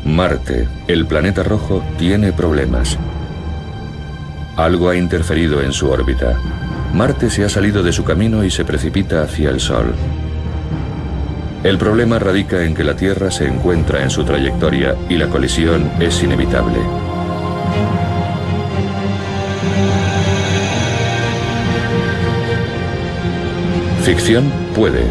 Marte, el planeta rojo, tiene problemas. Algo ha interferido en su órbita. Marte se ha salido de su camino y se precipita hacia el Sol. El problema radica en que la Tierra se encuentra en su trayectoria y la colisión es inevitable. Ficción puede,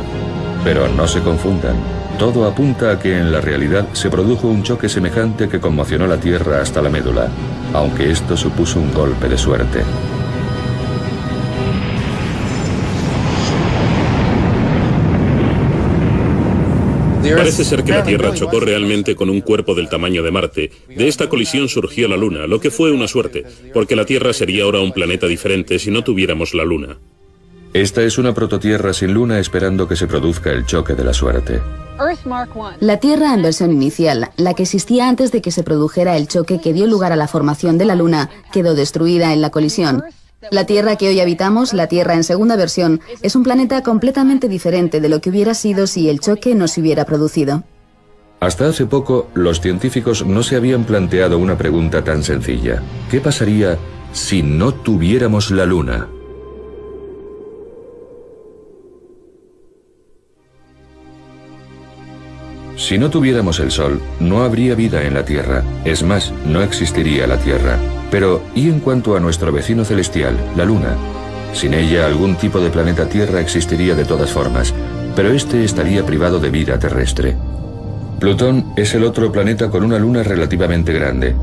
pero no se confundan. Todo apunta a que en la realidad se produjo un choque semejante que conmocionó la Tierra hasta la médula, aunque esto supuso un golpe de suerte. Parece ser que la Tierra chocó realmente con un cuerpo del tamaño de Marte. De esta colisión surgió la Luna, lo que fue una suerte, porque la Tierra sería ahora un planeta diferente si no tuviéramos la Luna. Esta es una prototierra sin luna esperando que se produzca el choque de la suerte. La Tierra en versión inicial, la que existía antes de que se produjera el choque que dio lugar a la formación de la Luna, quedó destruida en la colisión. La Tierra que hoy habitamos, la Tierra en segunda versión, es un planeta completamente diferente de lo que hubiera sido si el choque no se hubiera producido. Hasta hace poco, los científicos no se habían planteado una pregunta tan sencilla. ¿Qué pasaría si no tuviéramos la Luna? Si no tuviéramos el Sol, no habría vida en la Tierra. Es más, no existiría la Tierra. Pero, ¿y en cuanto a nuestro vecino celestial, la Luna? Sin ella, algún tipo de planeta Tierra existiría de todas formas, pero este estaría privado de vida terrestre. Plutón es el otro planeta con una luna relativamente grande.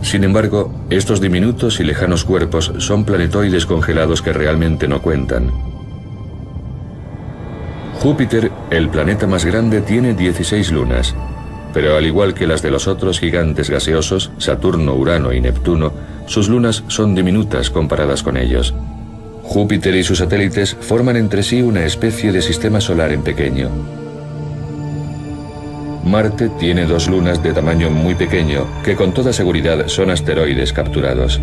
Sin embargo, estos diminutos y lejanos cuerpos son planetoides congelados que realmente no cuentan. Júpiter, el planeta más grande, tiene 16 lunas, pero al igual que las de los otros gigantes gaseosos, Saturno, Urano y Neptuno, sus lunas son diminutas comparadas con ellos. Júpiter y sus satélites forman entre sí una especie de sistema solar en pequeño. Marte tiene 2 lunas de tamaño muy pequeño, que con toda seguridad son asteroides capturados.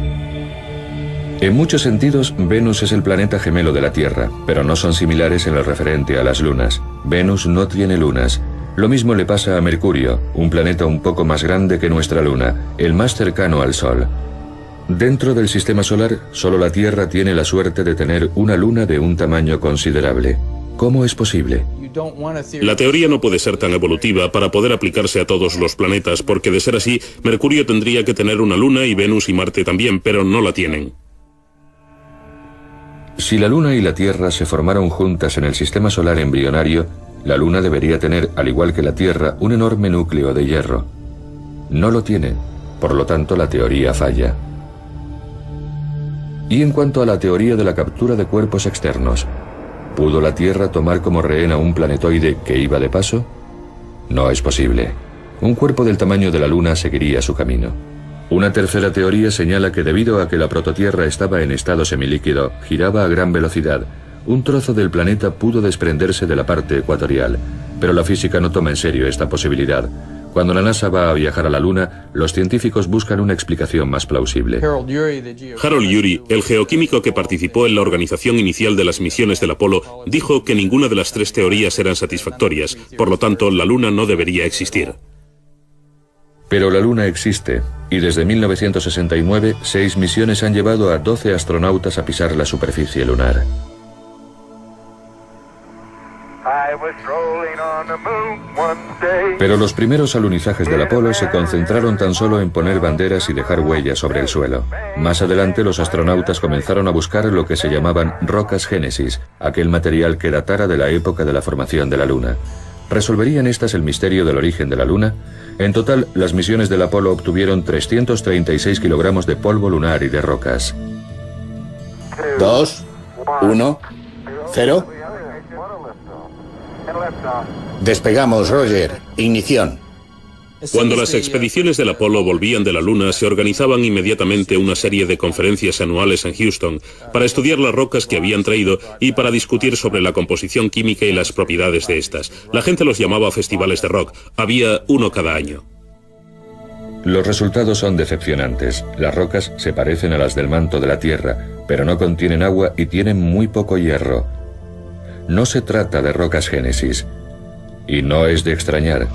En muchos sentidos, Venus es el planeta gemelo de la Tierra, pero no son similares en lo referente a las lunas. Venus no tiene lunas. Lo mismo le pasa a Mercurio, un planeta un poco más grande que nuestra Luna, el más cercano al Sol. Dentro del sistema solar, solo la Tierra tiene la suerte de tener una luna de un tamaño considerable. ¿Cómo es posible? La teoría no puede ser tan evolutiva para poder aplicarse a todos los planetas, porque de ser así, Mercurio tendría que tener una luna y Venus y Marte también, pero no la tienen. Si la Luna y la Tierra se formaron juntas en el sistema solar embrionario, la Luna debería tener, al igual que la Tierra, un enorme núcleo de hierro. No lo tiene, por lo tanto la teoría falla. Y en cuanto a la teoría de la captura de cuerpos externos, ¿pudo la Tierra tomar como rehén a un planetoide que iba de paso? No es posible. Un cuerpo del tamaño de la Luna seguiría su camino. Una tercera teoría señala que debido a que la prototierra estaba en estado semilíquido, giraba a gran velocidad, un trozo del planeta pudo desprenderse de la parte ecuatorial, pero la física no toma en serio esta posibilidad. Cuando la NASA va a viajar a la Luna, los científicos buscan una explicación más plausible. Harold Urey, el geoquímico que participó en la organización inicial de las misiones del Apolo, dijo que ninguna de las 3 teorías eran satisfactorias, por lo tanto la Luna no debería existir. Pero la Luna existe, y desde 1969, 6 misiones han llevado a 12 astronautas a pisar la superficie lunar. Pero los primeros alunizajes del Apolo se concentraron tan solo en poner banderas y dejar huellas sobre el suelo. Más adelante los astronautas comenzaron a buscar lo que se llamaban rocas génesis, aquel material que datara de la época de la formación de la Luna. ¿Resolverían estas el misterio del origen de la Luna? En total, las misiones del Apolo obtuvieron 336 kilogramos de polvo lunar y de rocas. 2, 1, 0. Despegamos, Roger. Ignición. Cuando las expediciones del Apolo volvían de la Luna, se organizaban inmediatamente una serie de conferencias anuales en Houston para estudiar las rocas que habían traído y para discutir sobre la composición química y las propiedades de estas. La gente los llamaba festivales de rock. Había uno cada año. Los resultados son decepcionantes. Las rocas se parecen a las del manto de la Tierra, pero no contienen agua y tienen muy poco hierro. No se trata de rocas génesis. Y no es de extrañar.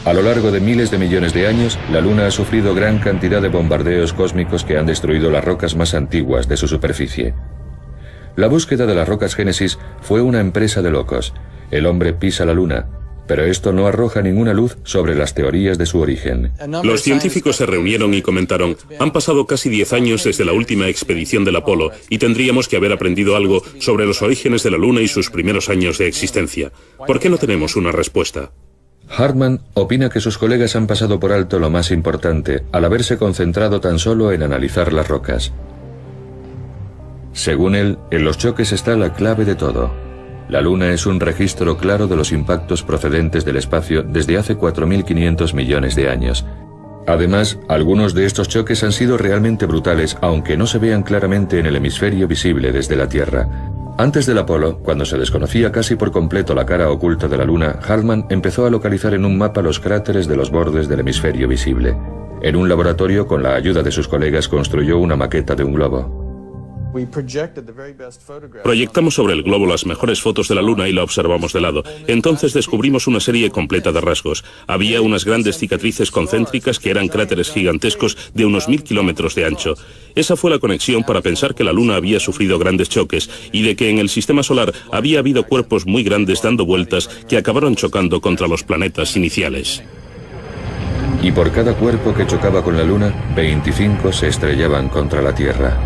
A lo largo de miles de millones de años, la Luna ha sufrido gran cantidad de bombardeos cósmicos que han destruido las rocas más antiguas de su superficie. La búsqueda de las rocas Génesis fue una empresa de locos. El hombre pisa la Luna, pero esto no arroja ninguna luz sobre las teorías de su origen. Los científicos se reunieron y comentaron: han pasado casi 10 años desde la última expedición del Apolo y tendríamos que haber aprendido algo sobre los orígenes de la Luna y sus primeros años de existencia. ¿Por qué no tenemos una respuesta? Hartman opina que sus colegas han pasado por alto lo más importante al haberse concentrado tan solo en analizar las rocas. Según él, en los choques está la clave de todo. La Luna es un registro claro de los impactos procedentes del espacio desde hace 4.500 millones de años. Además, algunos de estos choques han sido realmente brutales, aunque no se vean claramente en el hemisferio visible desde la Tierra. Antes del Apolo, cuando se desconocía casi por completo la cara oculta de la Luna, Hartman empezó a localizar en un mapa los cráteres de los bordes del hemisferio visible. En un laboratorio, con la ayuda de sus colegas, construyó una maqueta de un globo. Proyectamos sobre el globo las mejores fotos de la Luna y la observamos de lado. Entonces descubrimos una serie completa de rasgos. Había unas grandes cicatrices concéntricas que eran cráteres gigantescos de unos 1000 kilómetros de ancho. Esa fue la conexión para pensar que la Luna había sufrido grandes choques y de que en el sistema solar había habido cuerpos muy grandes dando vueltas que acabaron chocando contra los planetas iniciales. Y por cada cuerpo que chocaba con la Luna, 25 se estrellaban contra la Tierra.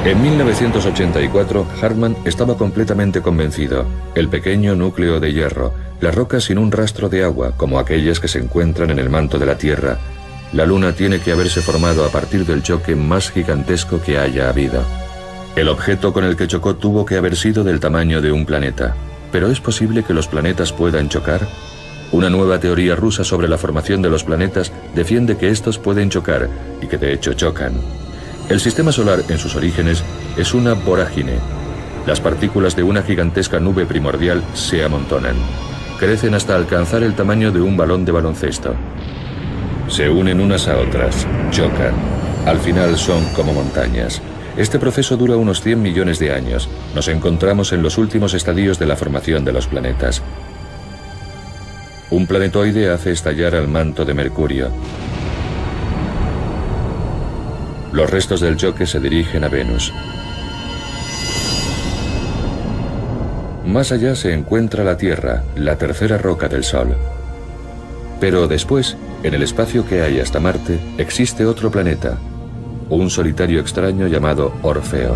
En 1984, Hartman estaba completamente convencido. El pequeño núcleo de hierro, las rocas sin un rastro de agua, como aquellas que se encuentran en el manto de la Tierra. La Luna tiene que haberse formado a partir del choque más gigantesco que haya habido. El objeto con el que chocó tuvo que haber sido del tamaño de un planeta. ¿Pero es posible que los planetas puedan chocar? Una nueva teoría rusa sobre la formación de los planetas defiende que estos pueden chocar y que de hecho chocan. El sistema solar, en sus orígenes, es una vorágine. Las partículas de una gigantesca nube primordial se amontonan. Crecen hasta alcanzar el tamaño de un balón de baloncesto. Se unen unas a otras, chocan. Al final son como montañas. Este proceso dura unos 100 millones de años. Nos encontramos en los últimos estadios de la formación de los planetas. Un planetoide hace estallar al manto de Mercurio. Los restos del choque se dirigen a Venus. Más allá se encuentra la Tierra, la tercera roca del Sol. Pero después, en el espacio que hay hasta Marte, existe otro planeta, un solitario extraño llamado Orfeo.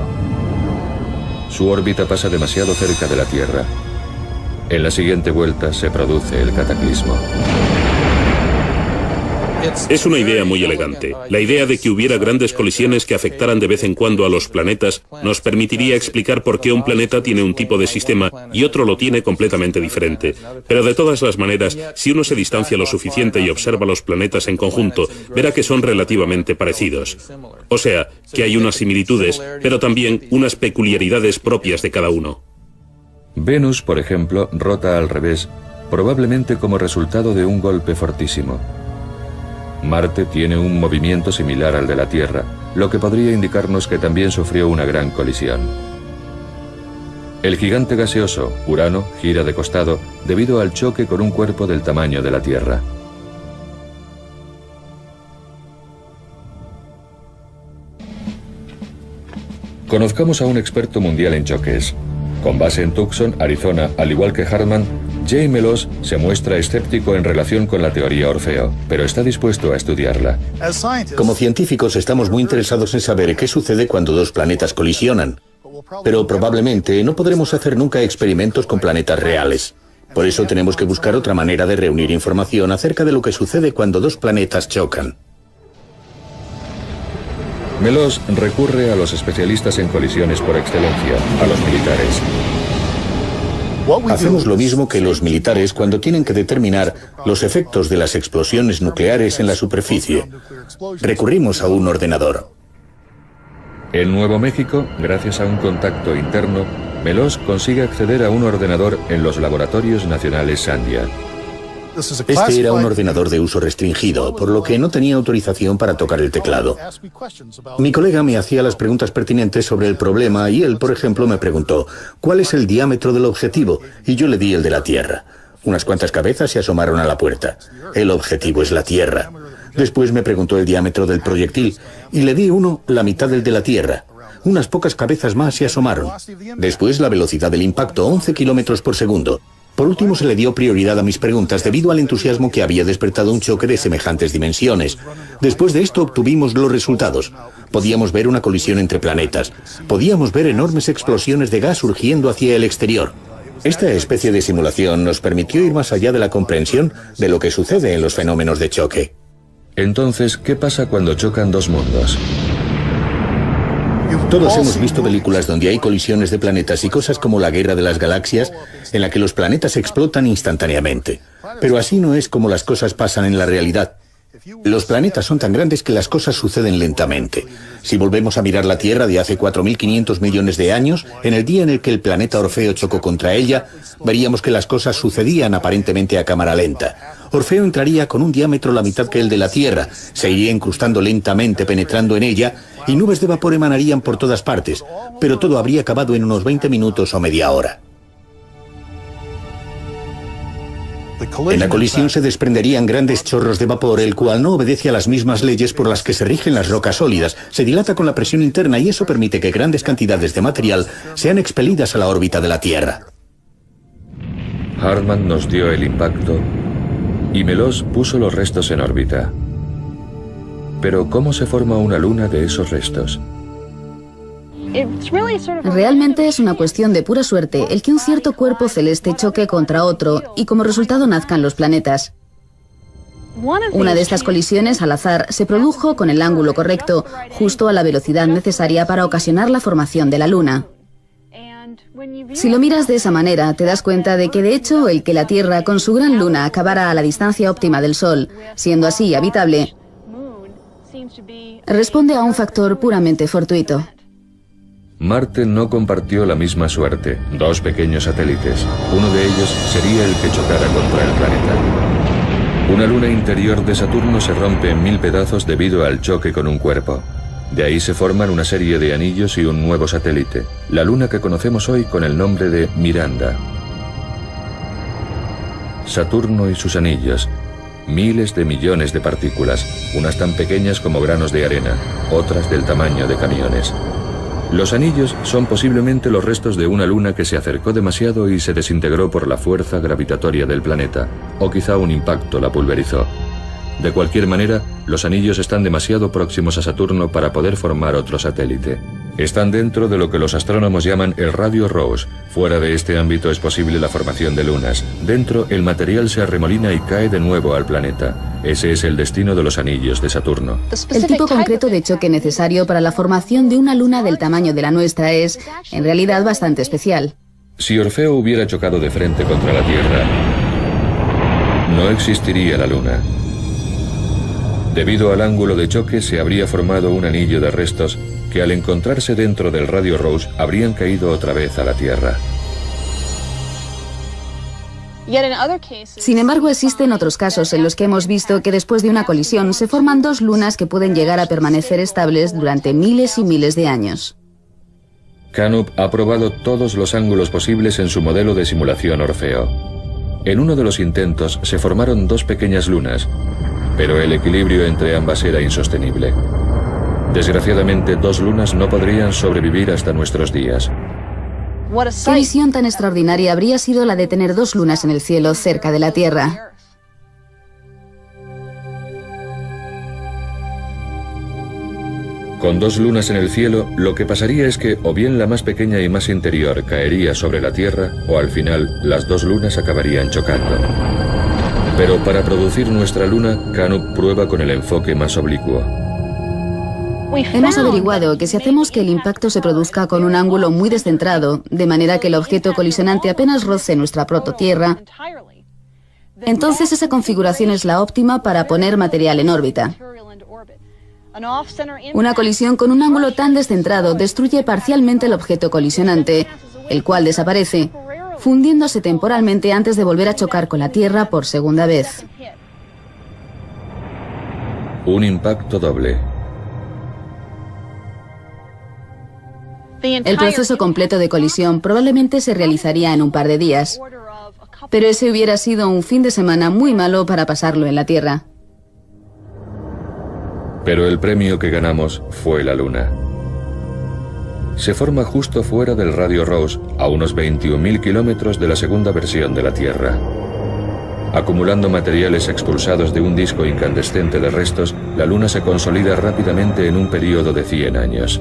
Su órbita pasa demasiado cerca de la Tierra. En la siguiente vuelta se produce el cataclismo. Es una idea muy elegante. La idea de que hubiera grandes colisiones que afectaran de vez en cuando a los planetas nos permitiría explicar por qué un planeta tiene un tipo de sistema y otro lo tiene completamente diferente. Pero de todas las maneras, si uno se distancia lo suficiente y observa los planetas en conjunto, verá que son relativamente parecidos. O sea, que hay unas similitudes, pero también unas peculiaridades propias de cada uno. Venus, por ejemplo, rota al revés, probablemente como resultado de un golpe fortísimo. Marte tiene un movimiento similar al de la Tierra, lo que podría indicarnos que también sufrió una gran colisión. El gigante gaseoso, Urano, gira de costado debido al choque con un cuerpo del tamaño de la Tierra. Conozcamos a un experto mundial en choques. Con base en Tucson, Arizona, al igual que Hartman, Jay Meloz se muestra escéptico en relación con la teoría Orfeo, pero está dispuesto a estudiarla. Como científicos estamos muy interesados en saber qué sucede cuando dos planetas colisionan, pero probablemente no podremos hacer nunca experimentos con planetas reales. Por eso tenemos que buscar otra manera de reunir información acerca de lo que sucede cuando dos planetas chocan. Meloz recurre a los especialistas en colisiones por excelencia, a los militares. Hacemos lo mismo que los militares cuando tienen que determinar los efectos de las explosiones nucleares en la superficie. Recurrimos a un ordenador. En Nuevo México, gracias a un contacto interno, Meloz consigue acceder a un ordenador en los laboratorios nacionales Sandia. Este era un ordenador de uso restringido, por lo que no tenía autorización para tocar el teclado. Mi colega me hacía las preguntas pertinentes sobre el problema y él, por ejemplo, me preguntó ¿cuál es el diámetro del objetivo? Y yo le di el de la Tierra. Unas cuantas cabezas se asomaron a la puerta. El objetivo es la Tierra. Después me preguntó el diámetro del proyectil y le di uno la mitad del de la Tierra. Unas pocas cabezas más se asomaron. Después la velocidad del impacto, 11 kilómetros por segundo. Por último se le dio prioridad a mis preguntas debido al entusiasmo que había despertado un choque de semejantes dimensiones. Después de esto obtuvimos los resultados. Podíamos ver una colisión entre planetas. Podíamos ver enormes explosiones de gas surgiendo hacia el exterior. Esta especie de simulación nos permitió ir más allá de la comprensión de lo que sucede en los fenómenos de choque. Entonces, ¿qué pasa cuando chocan dos mundos? Todos hemos visto películas donde hay colisiones de planetas y cosas como la Guerra de las Galaxias, en la que los planetas explotan instantáneamente. Pero así no es como las cosas pasan en la realidad. Los planetas son tan grandes que las cosas suceden lentamente. Si volvemos a mirar la Tierra de hace 4.500 millones de años, en el día en el que el planeta Orfeo chocó contra ella, veríamos que las cosas sucedían aparentemente a cámara lenta. Orfeo entraría con un diámetro la mitad que el de la Tierra, se iría incrustando lentamente penetrando en ella y nubes de vapor emanarían por todas partes, pero todo habría acabado en unos 20 minutos o media hora. En la colisión se desprenderían grandes chorros de vapor, el cual no obedece a las mismas leyes por las que se rigen las rocas sólidas. Se dilata con la presión interna y eso permite que grandes cantidades de material sean expelidas a la órbita de la Tierra. Hartmann nos dio el impacto y Meloss puso los restos en órbita. Pero ¿cómo se forma una luna de esos restos? Realmente es una cuestión de pura suerte el que un cierto cuerpo celeste choque contra otro y como resultado nazcan los planetas. Una de estas colisiones al azar se produjo con el ángulo correcto, justo a la velocidad necesaria para ocasionar la formación de la Luna. Si lo miras de esa manera, te das cuenta de que de hecho el que la Tierra con su gran luna acabara a la distancia óptima del Sol, siendo así habitable, responde a un factor puramente fortuito. Marte no compartió la misma suerte. Dos pequeños satélites. Uno de ellos sería el que chocara contra el planeta. Una luna interior de Saturno se rompe en 1000 pedazos debido al choque con un cuerpo. De ahí se forman una serie de anillos y un nuevo satélite, la luna que conocemos hoy con el nombre de Miranda. Saturno y sus anillos. Miles de millones de partículas, unas tan pequeñas como granos de arena, otras del tamaño de camiones. Los anillos son posiblemente los restos de una luna que se acercó demasiado y se desintegró por la fuerza gravitatoria del planeta, o quizá un impacto la pulverizó. De cualquier manera, los anillos están demasiado próximos a Saturno para poder formar otro satélite. Están dentro de lo que los astrónomos llaman el radio Rosse. Fuera de este ámbito es posible la formación de lunas. Dentro, el material se arremolina y cae de nuevo al planeta. Ese es el destino de los anillos de Saturno. El tipo concreto de choque necesario para la formación de una luna del tamaño de la nuestra es, en realidad, bastante especial. Si Orfeo hubiera chocado de frente contra la Tierra, no existiría la Luna. Debido al ángulo de choque se habría formado un anillo de restos que al encontrarse dentro del radio Rosse habrían caído otra vez a la Tierra. Sin embargo, existen otros casos en los que hemos visto que después de una colisión se forman dos lunas que pueden llegar a permanecer estables durante miles y miles de años. Canup ha probado todos los ángulos posibles en su modelo de simulación Orfeo. En uno de los intentos se formaron dos pequeñas lunas, pero el equilibrio entre ambas era insostenible. Desgraciadamente, dos lunas no podrían sobrevivir hasta nuestros días. ¿Qué visión tan extraordinaria habría sido la de tener dos lunas en el cielo cerca de la Tierra? Con dos lunas en el cielo, lo que pasaría es que o bien la más pequeña y más interior caería sobre la Tierra, o al final las dos lunas acabarían chocando. Pero para producir nuestra luna, Canup prueba con el enfoque más oblicuo. Hemos averiguado que si hacemos que el impacto se produzca con un ángulo muy descentrado, de manera que el objeto colisionante apenas roce nuestra prototierra, entonces esa configuración es la óptima para poner material en órbita. Una colisión con un ángulo tan descentrado destruye parcialmente el objeto colisionante, el cual desaparece, fundiéndose temporalmente antes de volver a chocar con la Tierra por segunda vez. Un impacto doble. El proceso completo de colisión probablemente se realizaría en un par de días, pero ese hubiera sido un fin de semana muy malo para pasarlo en la Tierra. Pero el premio que ganamos fue la Luna. Se forma justo fuera del Radio Ross, a unos 21.000 kilómetros de la segunda versión de la Tierra. Acumulando materiales expulsados de un disco incandescente de restos, la Luna se consolida rápidamente en un periodo de 100 años.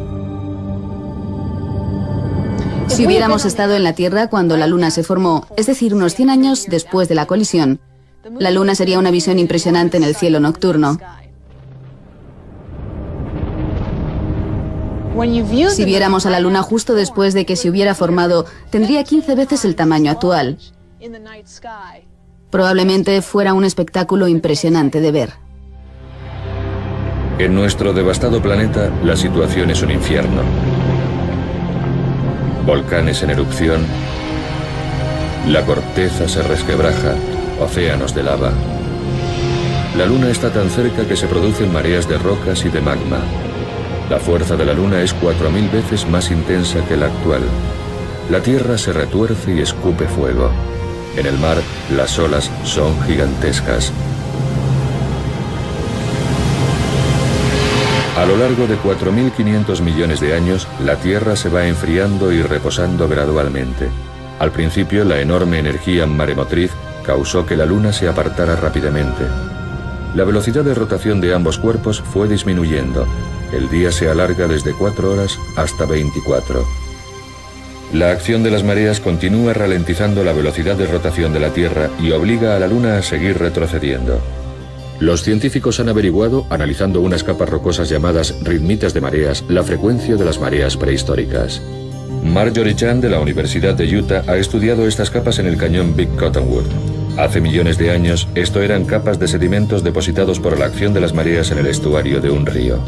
Si hubiéramos estado en la Tierra cuando la Luna se formó, es decir, unos 100 años después de la colisión, la Luna sería una visión impresionante en el cielo nocturno. Si viéramos a la Luna justo después de que se hubiera formado, tendría 15 veces el tamaño actual. Probablemente fuera un espectáculo impresionante de ver. En nuestro devastado planeta, la situación es un infierno. Volcanes en erupción, la corteza se resquebraja, océanos de lava. La Luna está tan cerca que se producen mareas de rocas y de magma. La fuerza de la Luna es 4000 veces más intensa que la actual. La Tierra se retuerce y escupe fuego. En el mar, las olas son gigantescas. A lo largo de 4.500 millones de años, la Tierra se va enfriando y reposando gradualmente. Al principio, la enorme energía maremotriz causó que la Luna se apartara rápidamente. La velocidad de rotación de ambos cuerpos fue disminuyendo. El día se alarga desde 4 horas hasta 24. La acción de las mareas continúa ralentizando la velocidad de rotación de la Tierra y obliga a la Luna a seguir retrocediendo. Los científicos han averiguado, analizando unas capas rocosas llamadas ritmitas de mareas, la frecuencia de las mareas prehistóricas. Marjorie Chan de la Universidad de Utah ha estudiado estas capas en el cañón Big Cottonwood. Hace millones de años, esto eran capas de sedimentos depositados por la acción de las mareas en el estuario de un río.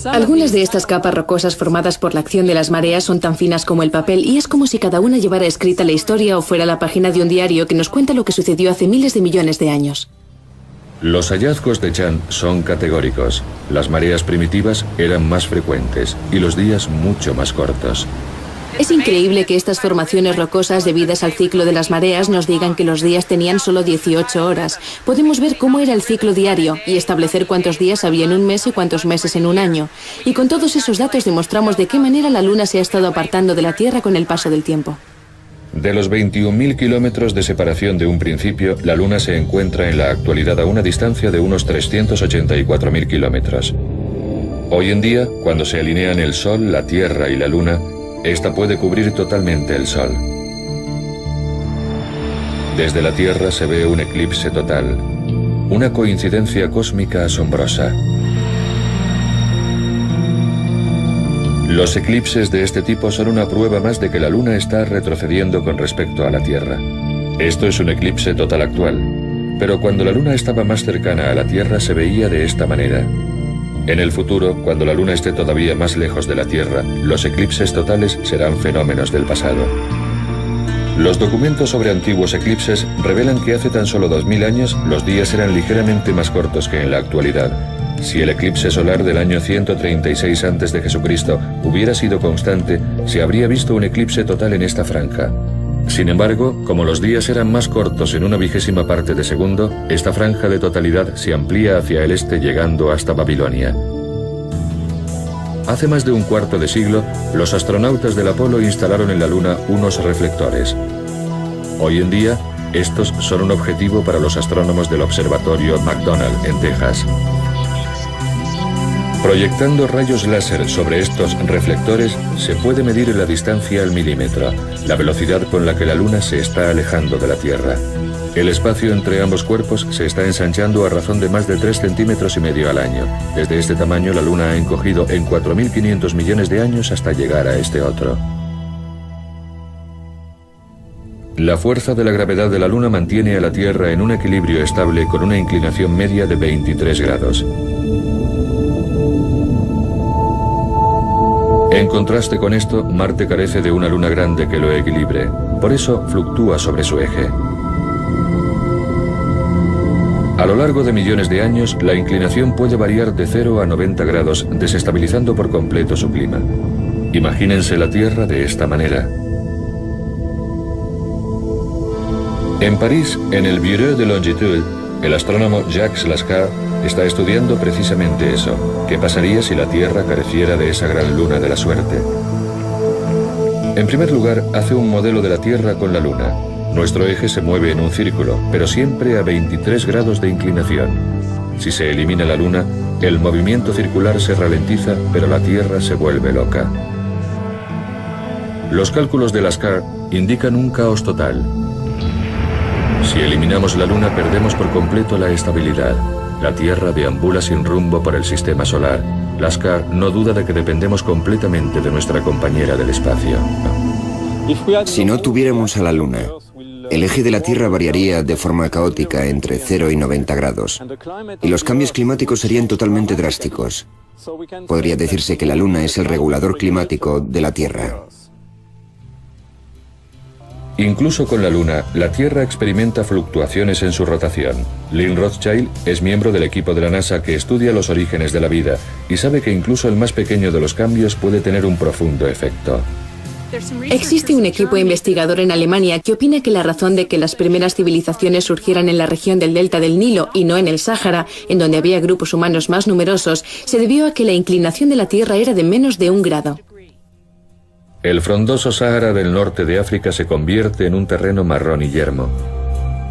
Algunas de estas capas rocosas formadas por la acción de las mareas son tan finas como el papel y es como si cada una llevara escrita la historia o fuera la página de un diario que nos cuenta lo que sucedió hace miles de millones de años. Los hallazgos de Chan son categóricos. Las mareas primitivas eran más frecuentes y los días mucho más cortos. Es increíble que estas formaciones rocosas debidas al ciclo de las mareas nos digan que los días tenían solo 18 horas. Podemos ver cómo era el ciclo diario y establecer cuántos días había en un mes y cuántos meses en un año. Y con todos esos datos demostramos de qué manera la Luna se ha estado apartando de la Tierra con el paso del tiempo. De los 21.000 kilómetros de separación de un principio, la Luna se encuentra en la actualidad a una distancia de unos 384.000 kilómetros. Hoy en día, cuando se alinean el Sol, la Tierra y la Luna, esta puede cubrir totalmente el Sol. Desde la Tierra se ve un eclipse total, una coincidencia cósmica asombrosa. Los eclipses de este tipo son una prueba más de que la Luna está retrocediendo con respecto a la Tierra. Esto es un eclipse total actual, pero cuando la Luna estaba más cercana a la Tierra se veía de esta manera. En el futuro, cuando la Luna esté todavía más lejos de la Tierra, los eclipses totales serán fenómenos del pasado. Los documentos sobre antiguos eclipses revelan que hace tan solo 2000 años los días eran ligeramente más cortos que en la actualidad. Si el eclipse solar del año 136 a.C. hubiera sido constante, se habría visto un eclipse total en esta franja. Sin embargo, como los días eran más cortos en una 20ª parte de segundo, esta franja de totalidad se amplía hacia el este llegando hasta Babilonia. Hace más de un cuarto de siglo, los astronautas del Apolo instalaron en la Luna unos reflectores. Hoy en día, estos son un objetivo para los astrónomos del Observatorio McDonald en Texas. Proyectando rayos láser sobre estos reflectores, se puede medir la distancia al milímetro, la velocidad con la que la Luna se está alejando de la Tierra. El espacio entre ambos cuerpos se está ensanchando a razón de más de 3,5 centímetros al año. Desde este tamaño, la Luna ha encogido en 4.500 millones de años hasta llegar a este otro. La fuerza de la gravedad de la Luna mantiene a la Tierra en un equilibrio estable con una inclinación media de 23 grados. En contraste con esto, Marte carece de una luna grande que lo equilibre. por eso fluctúa sobre su eje. A lo largo de millones de años, la inclinación puede variar de 0 a 90 grados, desestabilizando por completo su clima. Imagínense la Tierra de esta manera. En París, en el Bureau de Longitude, el astrónomo Jacques Lascar está estudiando precisamente eso. ¿Qué pasaría si la Tierra careciera de esa gran luna de la suerte? En primer lugar, hace un modelo de la Tierra con la Luna. Nuestro eje se mueve en un círculo, pero siempre a 23 grados de inclinación. Si se elimina la Luna, el movimiento circular se ralentiza, pero la Tierra se vuelve loca. Los cálculos de Lascar indican un caos total. Si eliminamos la Luna, perdemos por completo la estabilidad. La Tierra deambula sin rumbo por el sistema solar. Lascar no duda de que dependemos completamente de nuestra compañera del espacio. Si no tuviéramos a la Luna, el eje de la Tierra variaría de forma caótica entre 0 y 90 grados, y los cambios climáticos serían totalmente drásticos. Podría decirse que la Luna es el regulador climático de la Tierra. Incluso con la Luna, la Tierra experimenta fluctuaciones en su rotación. Lynn Rothschild es miembro del equipo de la NASA que estudia los orígenes de la vida y sabe que incluso el más pequeño de los cambios puede tener un profundo efecto. Existe un equipo investigador en Alemania que opina que la razón de que las primeras civilizaciones surgieran en la región del delta del Nilo y no en el Sáhara, en donde había grupos humanos más numerosos, se debió a que la inclinación de la Tierra era de menos de 1 grado. El frondoso Sáhara del norte de África se convierte en un terreno marrón y yermo.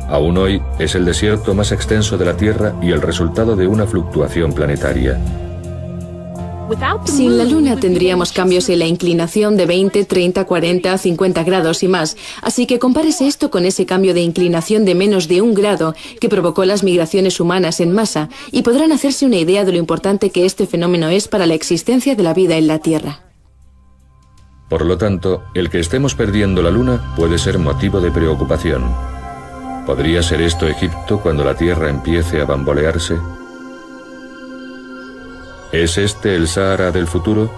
Aún hoy es el desierto más extenso de la Tierra y el resultado de una fluctuación planetaria. Sin la Luna tendríamos cambios en la inclinación de 20, 30, 40, 50 grados y más, así que compárese esto con ese cambio de inclinación de menos de 1 grado que provocó las migraciones humanas en masa y podrán hacerse una idea de lo importante que este fenómeno es para la existencia de la vida en la Tierra. Por lo tanto, el que estemos perdiendo la Luna puede ser motivo de preocupación. ¿Podría ser esto Egipto cuando la Tierra empiece a bambolearse? ¿Es este el Sáhara del futuro?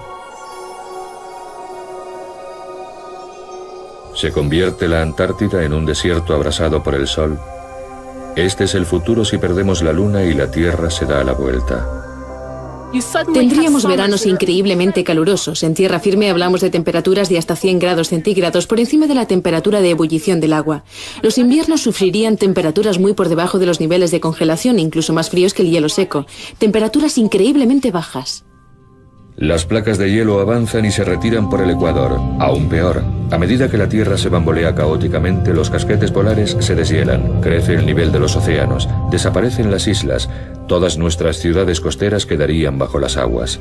¿Se convierte la Antártida en un desierto abrasado por el sol? Este es el futuro si perdemos la Luna y la Tierra se da la vuelta. Tendríamos veranos increíblemente calurosos. En tierra firme hablamos de temperaturas de hasta 100 grados centígrados por encima de la temperatura de ebullición del agua. Los inviernos sufrirían temperaturas muy por debajo de los niveles de congelación, incluso más fríos que el hielo seco. Temperaturas increíblemente bajas. Las placas de hielo avanzan y se retiran por el ecuador. Aún peor, a medida que la Tierra se bambolea caóticamente, los casquetes polares se deshielan, crece el nivel de los océanos, desaparecen las islas, todas nuestras ciudades costeras quedarían bajo las aguas.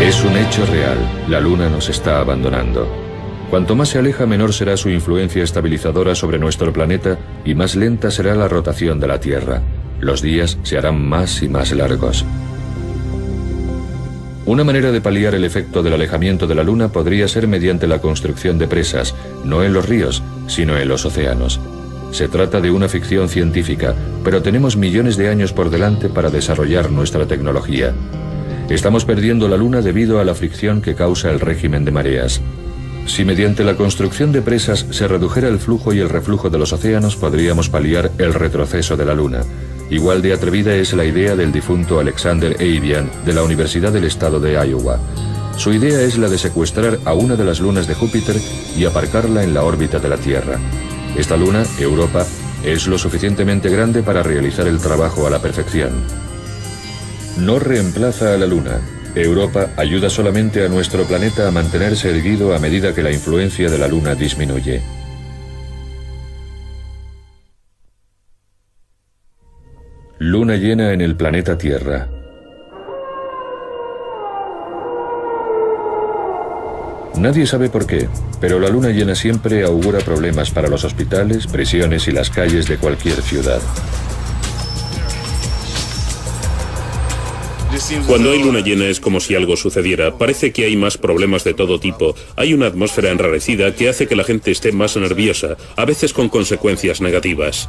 Es un hecho real, la Luna nos está abandonando. Cuanto más se aleja, menor será su influencia estabilizadora sobre nuestro planeta y más lenta será la rotación de la Tierra. Los días se harán más y más largos. Una manera de paliar el efecto del alejamiento de la Luna podría ser mediante la construcción de presas, no en los ríos, sino en los océanos. Se trata de una ficción científica, pero tenemos millones de años por delante para desarrollar nuestra tecnología. Estamos perdiendo la Luna debido a la fricción que causa el régimen de mareas. Si mediante la construcción de presas se redujera el flujo y el reflujo de los océanos, podríamos paliar el retroceso de la Luna. Igual de atrevida es la idea del difunto Alexander Avian de la Universidad del Estado de Iowa. Su idea es la de secuestrar a una de las lunas de Júpiter y aparcarla en la órbita de la Tierra. Esta luna, Europa, es lo suficientemente grande para realizar el trabajo a la perfección. No reemplaza a la Luna. Europa ayuda solamente a nuestro planeta a mantenerse erguido a medida que la influencia de la Luna disminuye. Luna llena en el planeta Tierra. Nadie sabe por qué, pero la luna llena siempre augura problemas para los hospitales, prisiones y las calles de cualquier ciudad. Cuando hay luna llena es como si algo sucediera. Parece que hay más problemas de todo tipo. Hay una atmósfera enrarecida que hace que la gente esté más nerviosa, a veces con consecuencias negativas.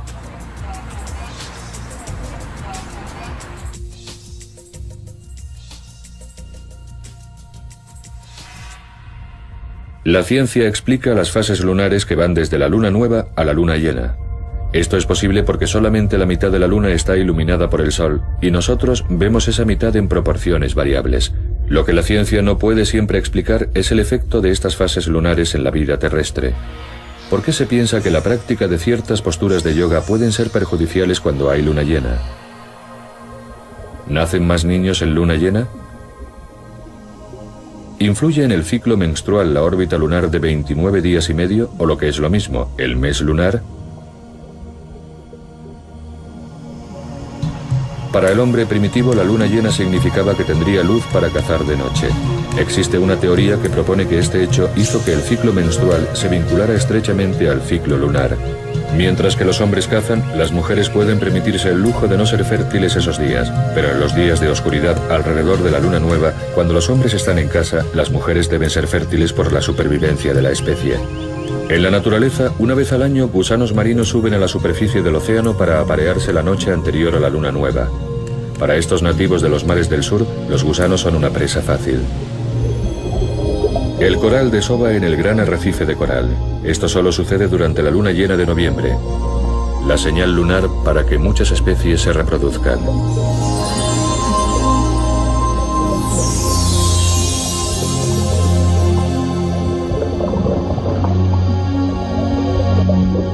La ciencia explica las fases lunares que van desde la luna nueva a la luna llena. Esto es posible porque solamente la mitad de la luna está iluminada por el sol y nosotros vemos esa mitad en proporciones variables. Lo que la ciencia no puede siempre explicar es el efecto de estas fases lunares en la vida terrestre. ¿Por qué se piensa que la práctica de ciertas posturas de yoga pueden ser perjudiciales cuando hay luna llena? ¿Nacen más niños en luna llena? ¿Influye en el ciclo menstrual la órbita lunar de 29 días y medio o lo que es lo mismo, el mes lunar? Para el hombre primitivo, la luna llena significaba que tendría luz para cazar de noche. Existe una teoría que propone que este hecho hizo que el ciclo menstrual se vinculara estrechamente al ciclo lunar. Mientras que los hombres cazan, las mujeres pueden permitirse el lujo de no ser fértiles esos días, pero en los días de oscuridad alrededor de la luna nueva, cuando los hombres están en casa, las mujeres deben ser fértiles por la supervivencia de la especie. En la naturaleza, una vez al año, gusanos marinos suben a la superficie del océano para aparearse la noche anterior a la luna nueva. Para estos nativos de los mares del sur, los gusanos son una presa fácil. El coral desova en el gran arrecife de coral. Esto solo sucede durante la luna llena de noviembre, la señal lunar para que muchas especies se reproduzcan.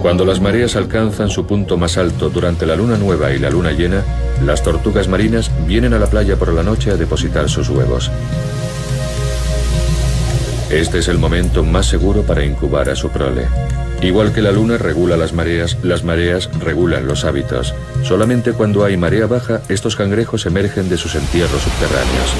Cuando las mareas alcanzan su punto más alto durante la luna nueva y la luna llena, las tortugas marinas vienen a la playa por la noche a depositar sus huevos. Este es el momento más seguro para incubar a su prole. Igual que la luna regula las mareas regulan los hábitos. Solamente cuando hay marea baja, estos cangrejos emergen de sus entierros subterráneos.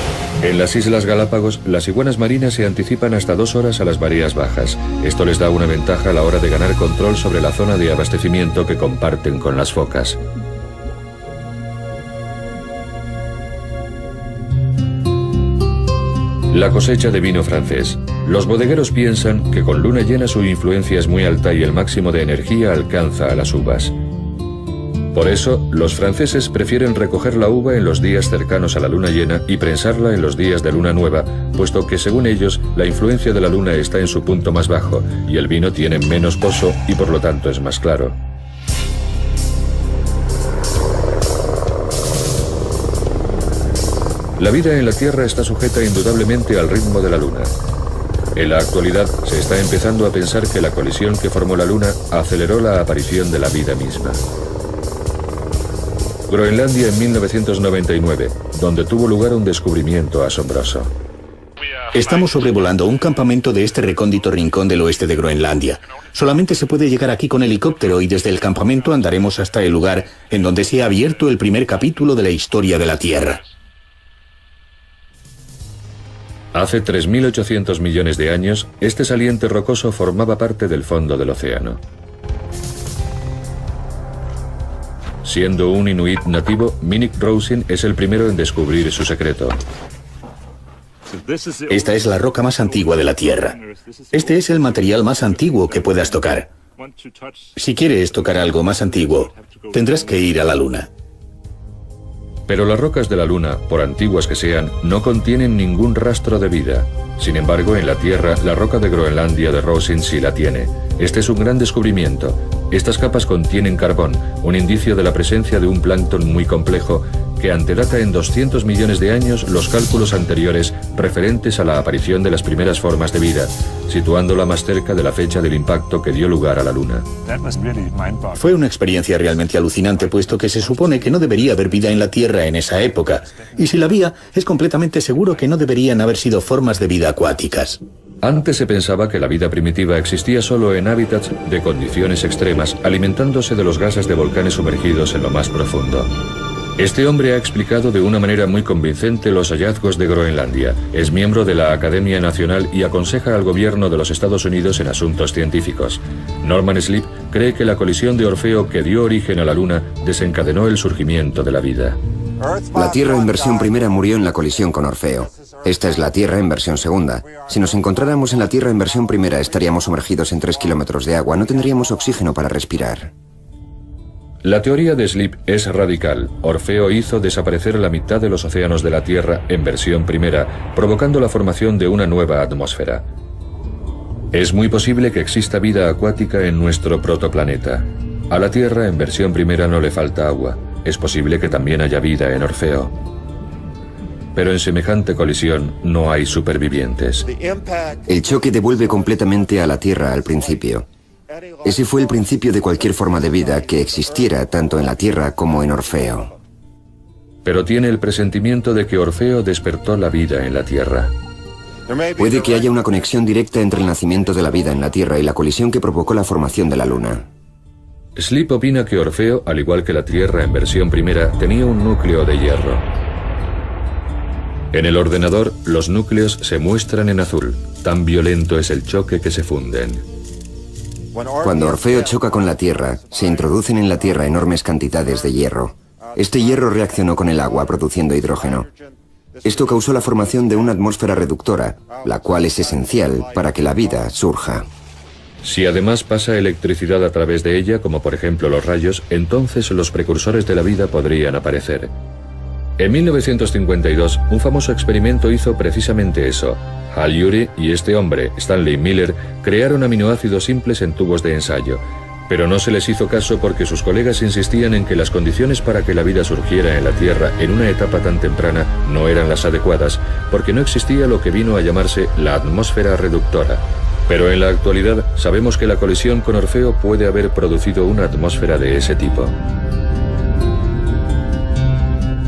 En las Islas Galápagos, las iguanas marinas se anticipan hasta 2 horas a las mareas bajas. Esto les da una ventaja a la hora de ganar control sobre la zona de abastecimiento que comparten con las focas. La cosecha de vino francés. Los bodegueros piensan que con luna llena su influencia es muy alta y el máximo de energía alcanza a las uvas. Por eso, los franceses prefieren recoger la uva en los días cercanos a la luna llena y prensarla en los días de luna nueva, puesto que según ellos, la influencia de la luna está en su punto más bajo y el vino tiene menos pozo y por lo tanto es más claro. La vida en la Tierra está sujeta indudablemente al ritmo de la Luna. En la actualidad se está empezando a pensar que la colisión que formó la Luna aceleró la aparición de la vida misma. Groenlandia en 1999, donde tuvo lugar un descubrimiento asombroso. Estamos sobrevolando un campamento de este recóndito rincón del oeste de Groenlandia. Solamente se puede llegar aquí con helicóptero y desde el campamento andaremos hasta el lugar en donde se ha abierto el primer capítulo de la historia de la Tierra. Hace 3.800 millones de años, este saliente rocoso formaba parte del fondo del océano. Siendo un inuit nativo, Minik Rosing es el primero en descubrir su secreto. Esta es la roca más antigua de la Tierra. Este es el material más antiguo que puedas tocar. Si quieres tocar algo más antiguo, tendrás que ir a la Luna. Pero las rocas de la Luna, por antiguas que sean, no contienen ningún rastro de vida. Sin embargo, en la Tierra, la roca de Groenlandia de Rosing sí la tiene. Este es un gran descubrimiento. Estas capas contienen carbón, un indicio de la presencia de un plancton muy complejo que antedata en 200 millones de años los cálculos anteriores referentes a la aparición de las primeras formas de vida, situándola más cerca de la fecha del impacto que dio lugar a la Luna. Fue una experiencia realmente alucinante, puesto que se supone que no debería haber vida en la Tierra en esa época, y si la había, es completamente seguro que no deberían haber sido formas de vida acuáticas. Antes se pensaba que la vida primitiva existía solo en hábitats de condiciones extremas, alimentándose de los gases de volcanes sumergidos en lo más profundo. Este hombre ha explicado de una manera muy convincente los hallazgos de Groenlandia. Es miembro de la Academia Nacional y aconseja al gobierno de los Estados Unidos en asuntos científicos. Norman Sleep cree que la colisión de Orfeo que dio origen a la Luna desencadenó el surgimiento de la vida. La Tierra en versión primera murió en la colisión con Orfeo. Esta es la Tierra en versión segunda. Si nos encontráramos en la Tierra en versión primera, estaríamos sumergidos en 3 kilómetros de agua. No tendríamos oxígeno para respirar. La teoría de Sleep es radical. Orfeo hizo desaparecer la mitad de los océanos de la Tierra en versión primera, provocando la formación de una nueva atmósfera. Es muy posible que exista vida acuática en nuestro protoplaneta. A la Tierra, en versión primera, no le falta agua. Es posible que también haya vida en Orfeo. Pero en semejante colisión no hay supervivientes. El choque devuelve completamente a la Tierra al principio. Ese fue el principio de cualquier forma de vida que existiera tanto en la Tierra como en Orfeo. Pero tiene el presentimiento de que Orfeo despertó la vida en la Tierra. Puede que haya una conexión directa entre el nacimiento de la vida en la Tierra y la colisión que provocó la formación de la Luna. Sleep opina que Orfeo, al igual que la Tierra en versión primera, tenía un núcleo de hierro. En el ordenador, los núcleos se muestran en azul. Tan violento es el choque que se funden. Cuando Orfeo choca con la Tierra, se introducen en la Tierra enormes cantidades de hierro. Este hierro reaccionó con el agua, produciendo hidrógeno. Esto causó la formación de una atmósfera reductora, la cual es esencial para que la vida surja. Si además pasa electricidad a través de ella, como por ejemplo los rayos, entonces los precursores de la vida podrían aparecer. En 1952, un famoso experimento hizo precisamente eso. Hal Urey y este hombre, Stanley Miller, crearon aminoácidos simples en tubos de ensayo. Pero no se les hizo caso porque sus colegas insistían en que las condiciones para que la vida surgiera en la Tierra en una etapa tan temprana no eran las adecuadas, porque no existía lo que vino a llamarse la atmósfera reductora. Pero en la actualidad sabemos que la colisión con Orfeo puede haber producido una atmósfera de ese tipo.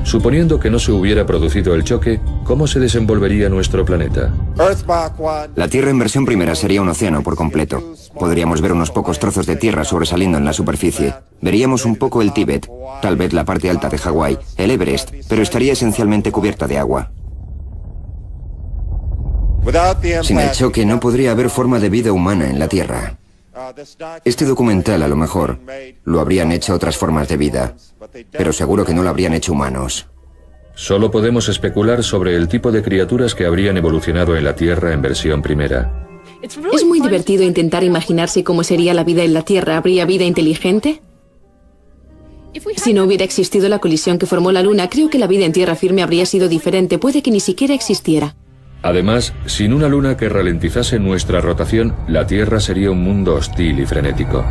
Suponiendo que no se hubiera producido el choque, ¿cómo se desenvolvería nuestro planeta? La Tierra en versión primera sería un océano por completo. Podríamos ver unos pocos trozos de tierra sobresaliendo en la superficie. Veríamos un poco el Tíbet, tal vez la parte alta de Hawái, el Everest, pero estaría esencialmente cubierta de agua. Sin el choque no podría haber forma de vida humana en la Tierra. Este documental, a lo mejor, lo habrían hecho otras formas de vida, pero seguro que no lo habrían hecho humanos. Solo podemos especular sobre el tipo de criaturas que habrían evolucionado en la Tierra en versión primera. Es muy divertido intentar imaginarse cómo sería la vida en la Tierra. ¿Habría vida inteligente? Si no hubiera existido la colisión que formó la Luna, creo que la vida en tierra firme habría sido diferente. Puede que ni siquiera existiera. Además, sin una luna que ralentizase nuestra rotación, la Tierra sería un mundo hostil y frenético.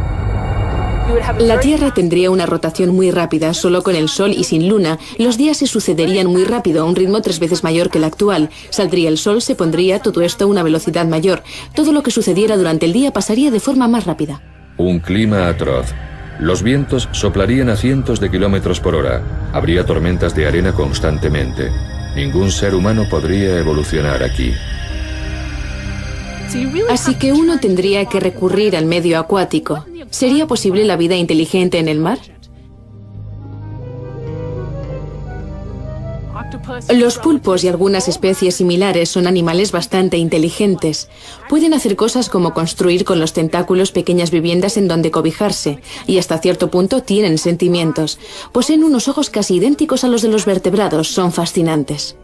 La Tierra tendría una rotación muy rápida. Solo con el Sol y sin luna, los días se sucederían muy rápido, a un ritmo 3 veces mayor que el actual. Saldría el Sol, se pondría todo esto a una velocidad mayor. Todo lo que sucediera durante el día pasaría de forma más rápida. Un clima atroz. Los vientos soplarían a cientos de kilómetros por hora. Habría tormentas de arena constantemente. Ningún ser humano podría evolucionar aquí. Así que uno tendría que recurrir al medio acuático. ¿Sería posible la vida inteligente en el mar? Los pulpos y algunas especies similares son animales bastante inteligentes. Pueden hacer cosas como construir con los tentáculos pequeñas viviendas en donde cobijarse, y hasta cierto punto tienen sentimientos. Poseen unos ojos casi idénticos a los de los vertebrados, son fascinantes.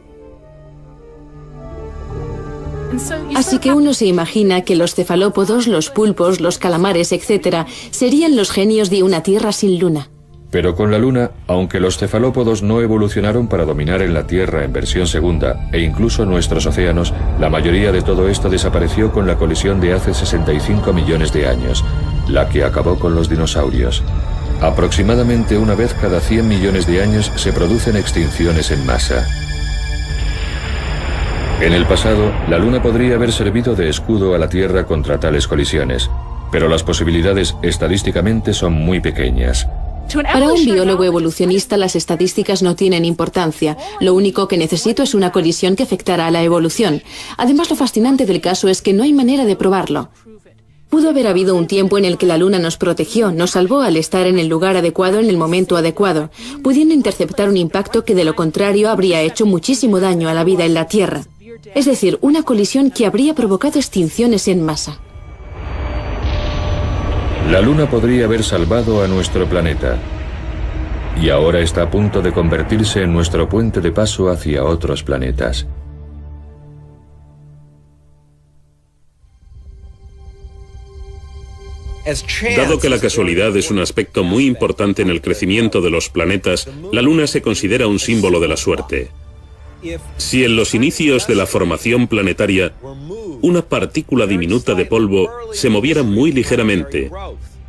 Así que uno se imagina que los cefalópodos, los pulpos, los calamares, etc., serían los genios de una Tierra sin luna. Pero con la Luna, aunque los cefalópodos no evolucionaron para dominar en la Tierra en versión segunda, e incluso nuestros océanos, la mayoría de todo esto desapareció con la colisión de hace 65 millones de años, la que acabó con los dinosaurios. Aproximadamente una vez cada 100 millones de años se producen extinciones en masa. En el pasado, la Luna podría haber servido de escudo a la Tierra contra tales colisiones, pero las posibilidades estadísticamente son muy pequeñas. Para un biólogo evolucionista, las estadísticas no tienen importancia. Lo único que necesito es una colisión que afectara a la evolución. Además, lo fascinante del caso es que no hay manera de probarlo. Pudo haber habido un tiempo en el que la Luna nos protegió, nos salvó al estar en el lugar adecuado en el momento adecuado, pudiendo interceptar un impacto que de lo contrario habría hecho muchísimo daño a la vida en la Tierra. Es decir, una colisión que habría provocado extinciones en masa. La Luna podría haber salvado a nuestro planeta. Y ahora está a punto de convertirse en nuestro puente de paso hacia otros planetas. Dado que la casualidad es un aspecto muy importante en el crecimiento de los planetas, la Luna se considera un símbolo de la suerte. Si en los inicios de la formación planetaria una partícula diminuta de polvo se moviera muy ligeramente,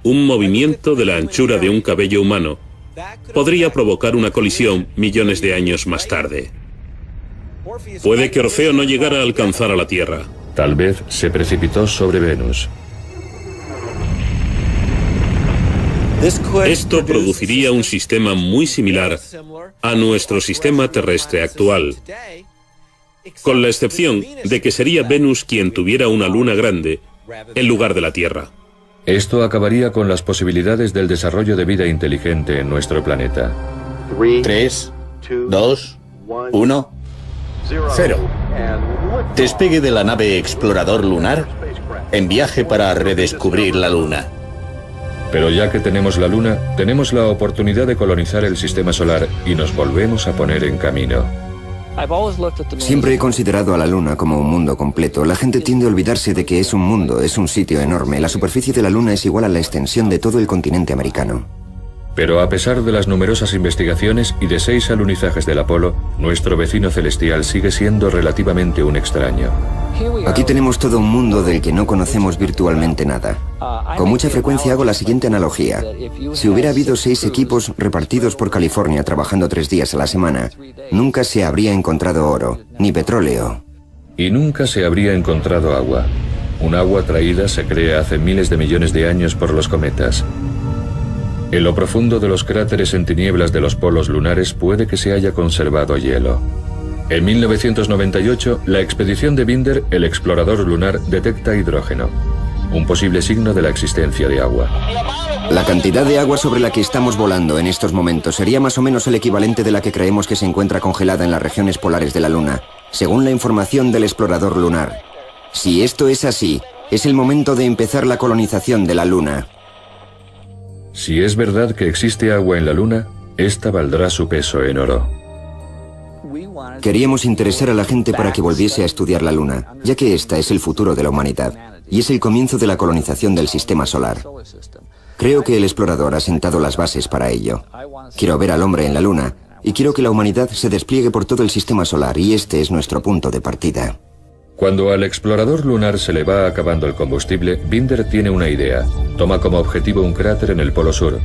un movimiento de la anchura de un cabello humano, podría provocar una colisión millones de años más tarde. Puede que Orfeo no llegara a alcanzar a la Tierra. Tal vez se precipitó sobre Venus. Esto produciría un sistema muy similar a nuestro sistema terrestre actual, con la excepción de que sería Venus quien tuviera una luna grande en lugar de la Tierra. Esto acabaría con las posibilidades del desarrollo de vida inteligente en nuestro planeta. 3, 2, 1, 0. Despegue de la nave explorador lunar en viaje para redescubrir la Luna. Pero ya que tenemos la Luna, tenemos la oportunidad de colonizar el sistema solar y nos volvemos a poner en camino. Siempre he considerado a la Luna como un mundo completo. La gente tiende a olvidarse de que es un mundo, es un sitio enorme. La superficie de la Luna es igual a la extensión de todo el continente americano. Pero a pesar de las numerosas investigaciones y de 6 alunizajes del Apolo, nuestro vecino celestial sigue siendo relativamente un extraño. Aquí tenemos todo un mundo del que no conocemos virtualmente nada. Con mucha frecuencia hago la siguiente analogía. Si hubiera habido 6 equipos repartidos por California trabajando 3 días a la semana, nunca se habría encontrado oro, ni petróleo. Y nunca se habría encontrado agua. Un agua traída se crea hace miles de millones de años por los cometas. En lo profundo de los cráteres en tinieblas de los polos lunares puede que se haya conservado hielo. En 1998, la expedición de Binder, el explorador lunar, detecta hidrógeno, un posible signo de la existencia de agua. La cantidad de agua sobre la que estamos volando en estos momentos sería más o menos el equivalente de la que creemos que se encuentra congelada en las regiones polares de la Luna, según la información del explorador lunar. Si esto es así, es el momento de empezar la colonización de la Luna. Si es verdad que existe agua en la Luna, esta valdrá su peso en oro. Queríamos interesar a la gente para que volviese a estudiar la Luna, ya que esta es el futuro de la humanidad, y es el comienzo de la colonización del sistema solar. Creo que el explorador ha sentado las bases para ello. Quiero ver al hombre en la Luna, y quiero que la humanidad se despliegue por todo el sistema solar, y este es nuestro punto de partida. Cuando al explorador lunar se le va acabando el combustible, Binder tiene una idea. Toma como objetivo un cráter en el Polo Sur.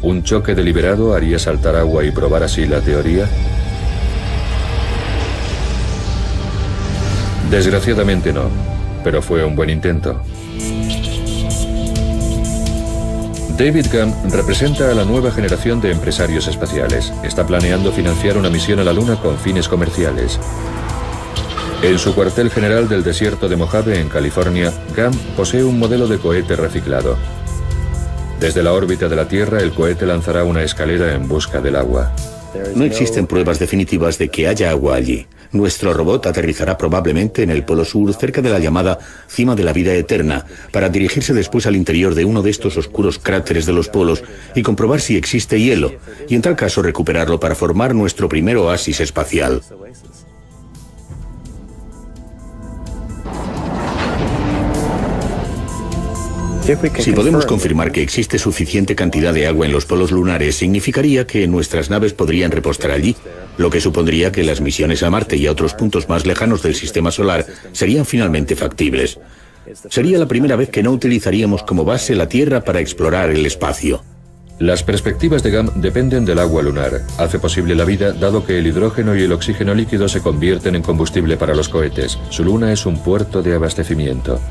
¿Un choque deliberado haría saltar agua y probar así la teoría? Desgraciadamente no, pero fue un buen intento. David Gump representa a la nueva generación de empresarios espaciales. Está planeando financiar una misión a la Luna con fines comerciales. En su cuartel general del desierto de Mojave, en California, Gump posee un modelo de cohete reciclado. Desde la órbita de la Tierra, el cohete lanzará una escalera en busca del agua. No existen pruebas definitivas de que haya agua allí. Nuestro robot aterrizará probablemente en el Polo Sur, cerca de la llamada Cima de la Vida Eterna, para dirigirse después al interior de uno de estos oscuros cráteres de los polos y comprobar si existe hielo, y en tal caso recuperarlo para formar nuestro primer oasis espacial. Si podemos confirmar que existe suficiente cantidad de agua en los polos lunares, significaría que nuestras naves podrían repostar allí, lo que supondría que las misiones a Marte y a otros puntos más lejanos del sistema solar serían finalmente factibles. Sería la primera vez que no utilizaríamos como base la Tierra para explorar el espacio. Las perspectivas de Gump dependen del agua lunar. Hace posible la vida, dado que el hidrógeno y el oxígeno líquido se convierten en combustible para los cohetes. Su luna es un puerto de abastecimiento.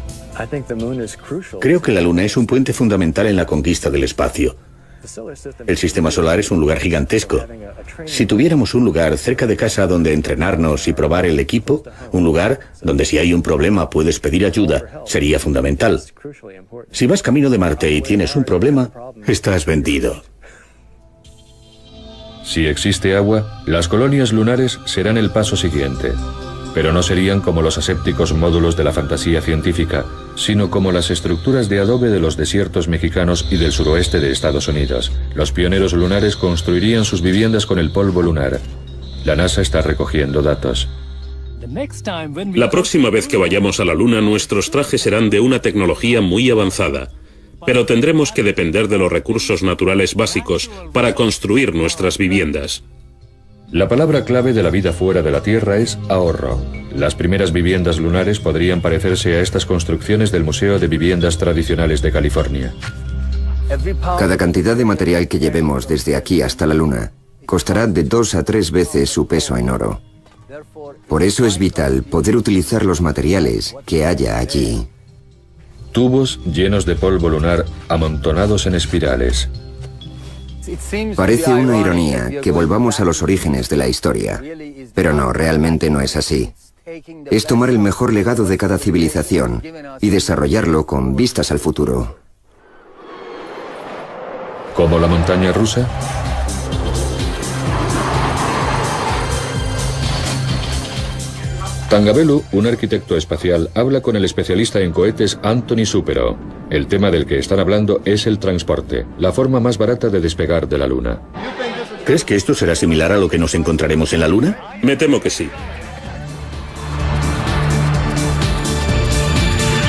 Creo que la Luna es un puente fundamental en la conquista del espacio. El sistema solar es un lugar gigantesco. Si tuviéramos un lugar cerca de casa donde entrenarnos y probar el equipo, un lugar donde si hay un problema puedes pedir ayuda, sería fundamental. Si vas camino de Marte y tienes un problema, estás vendido. Si existe agua, las colonias lunares serán el paso siguiente. Pero no serían como los asépticos módulos de la fantasía científica, sino como las estructuras de adobe de los desiertos mexicanos y del suroeste de Estados Unidos. Los pioneros lunares construirían sus viviendas con el polvo lunar. La NASA está recogiendo datos. La próxima vez que vayamos a la Luna, nuestros trajes serán de una tecnología muy avanzada, pero tendremos que depender de los recursos naturales básicos para construir nuestras viviendas. La palabra clave de la vida fuera de la Tierra es ahorro. Las primeras viviendas lunares podrían parecerse a estas construcciones del Museo de Viviendas Tradicionales de California. Cada cantidad de material que llevemos desde aquí hasta la Luna costará de 2 a 3 veces su peso en oro. Por eso es vital poder utilizar los materiales que haya allí. Tubos llenos de polvo lunar amontonados en espirales. Parece una ironía que volvamos a los orígenes de la historia, pero no, realmente no es así. Es tomar el mejor legado de cada civilización y desarrollarlo con vistas al futuro. ¿Como la montaña rusa? Tangabelu, un arquitecto espacial, habla con el especialista en cohetes Anthony Supero. El tema del que están hablando es el transporte, la forma más barata de despegar de la Luna. ¿Crees que esto será similar a lo que nos encontraremos en la Luna? Me temo que sí.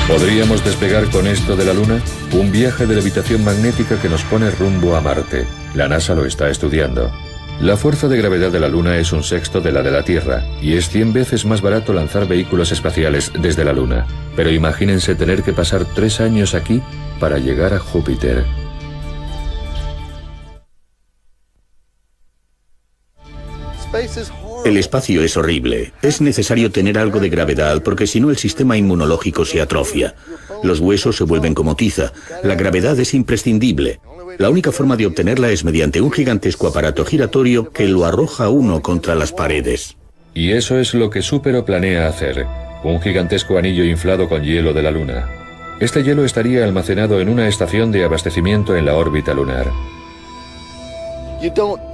¿Podríamos despegar con esto de la Luna? Un viaje de levitación magnética que nos pone rumbo a Marte. La NASA lo está estudiando. La fuerza de gravedad de la Luna es 1/6 de la de la Tierra, y es 100 veces más barato lanzar vehículos espaciales desde la Luna. Pero imagínense tener que pasar 3 años aquí para llegar a Júpiter. El espacio es horrible. Es necesario tener algo de gravedad porque si no el sistema inmunológico se atrofia. Los huesos se vuelven como tiza. La gravedad es imprescindible. La única forma de obtenerla es mediante un gigantesco aparato giratorio que lo arroja uno contra las paredes. Y eso es lo que Supero planea hacer. Un gigantesco anillo inflado con hielo de la Luna. Este hielo estaría almacenado en una estación de abastecimiento en la órbita lunar.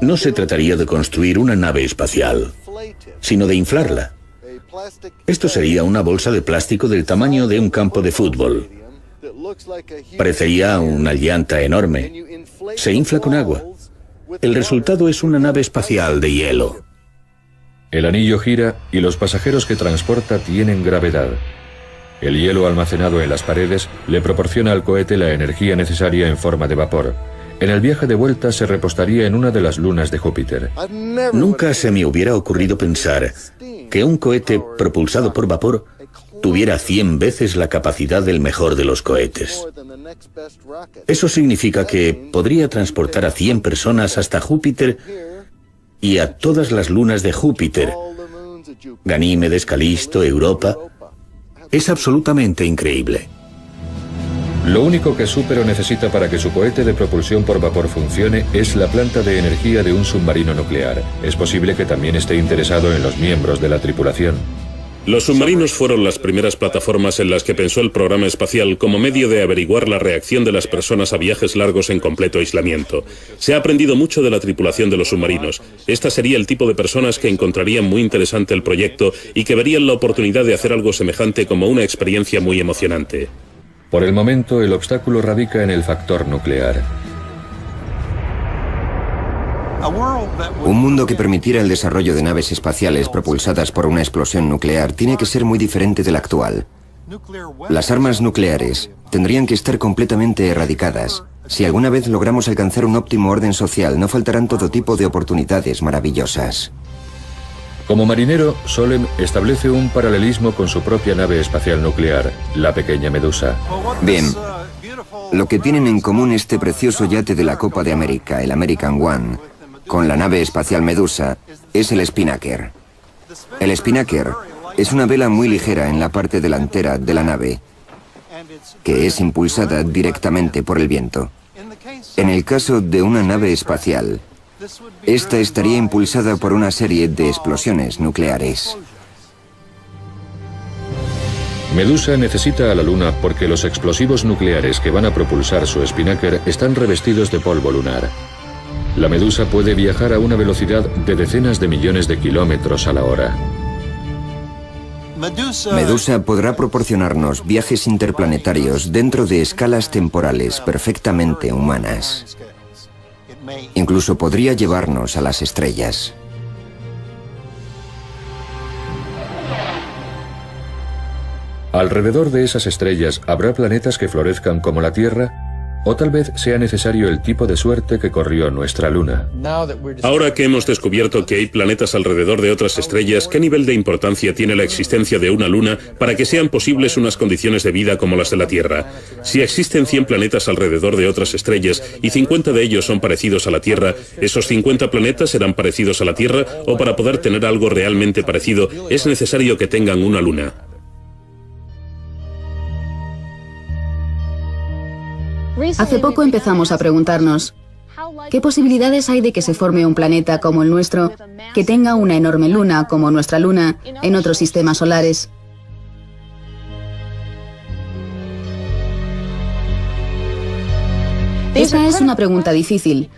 No se trataría de construir una nave espacial, sino de inflarla. Esto sería una bolsa de plástico del tamaño de un campo de fútbol. Parecería una llanta enorme. Se infla con agua. El resultado es una nave espacial de hielo. El anillo gira y los pasajeros que transporta tienen gravedad. El hielo almacenado en las paredes le proporciona al cohete la energía necesaria en forma de vapor. En el viaje de vuelta se repostaría en una de las lunas de Júpiter. Nunca se me hubiera ocurrido pensar que un cohete propulsado por vapor tuviera 100 veces la capacidad del mejor de los cohetes. Eso significa que podría transportar a 100 personas hasta Júpiter y a todas las lunas de Júpiter, Ganímedes, Calisto, Europa. Es absolutamente increíble. Lo único que Supero necesita para que su cohete de propulsión por vapor funcione es la planta de energía de un submarino nuclear. Es posible que también esté interesado en los miembros de la tripulación. Los submarinos fueron las primeras plataformas en las que pensó el programa espacial como medio de averiguar la reacción de las personas a viajes largos en completo aislamiento. Se ha aprendido mucho de la tripulación de los submarinos. Esta sería el tipo de personas que encontrarían muy interesante el proyecto y que verían la oportunidad de hacer algo semejante como una experiencia muy emocionante. Por el momento, el obstáculo radica en el factor nuclear. Un mundo que permitiera el desarrollo de naves espaciales propulsadas por una explosión nuclear tiene que ser muy diferente del actual. Las armas nucleares tendrían que estar completamente erradicadas. Si alguna vez logramos alcanzar un óptimo orden social, no faltarán todo tipo de oportunidades maravillosas. Como marinero, Solem establece un paralelismo con su propia nave espacial nuclear, la pequeña Medusa. Bien, lo que tienen en común este precioso yate de la Copa de América, el American One, con la nave espacial Medusa, es el Spinnaker. El Spinnaker es una vela muy ligera en la parte delantera de la nave, que es impulsada directamente por el viento. En el caso de una nave espacial, esta estaría impulsada por una serie de explosiones nucleares. Medusa necesita a la Luna porque los explosivos nucleares que van a propulsar su Spinnaker están revestidos de polvo lunar. La Medusa puede viajar a una velocidad de decenas de millones de kilómetros a la hora. Medusa podrá proporcionarnos viajes interplanetarios dentro de escalas temporales perfectamente humanas. Incluso podría llevarnos a las estrellas. ¿Alrededor de esas estrellas habrá planetas que florezcan como la Tierra? O tal vez sea necesario el tipo de suerte que corrió nuestra luna. Ahora que hemos descubierto que hay planetas alrededor de otras estrellas, ¿qué nivel de importancia tiene la existencia de una luna para que sean posibles unas condiciones de vida como las de la Tierra? Si existen 100 planetas alrededor de otras estrellas y 50 de ellos son parecidos a la Tierra, ¿esos 50 planetas serán parecidos a la Tierra o para poder tener algo realmente parecido es necesario que tengan una luna? Hace poco empezamos a preguntarnos, ¿qué posibilidades hay de que se forme un planeta como el nuestro, que tenga una enorme luna como nuestra luna en otros sistemas solares? Esta es una pregunta difícil,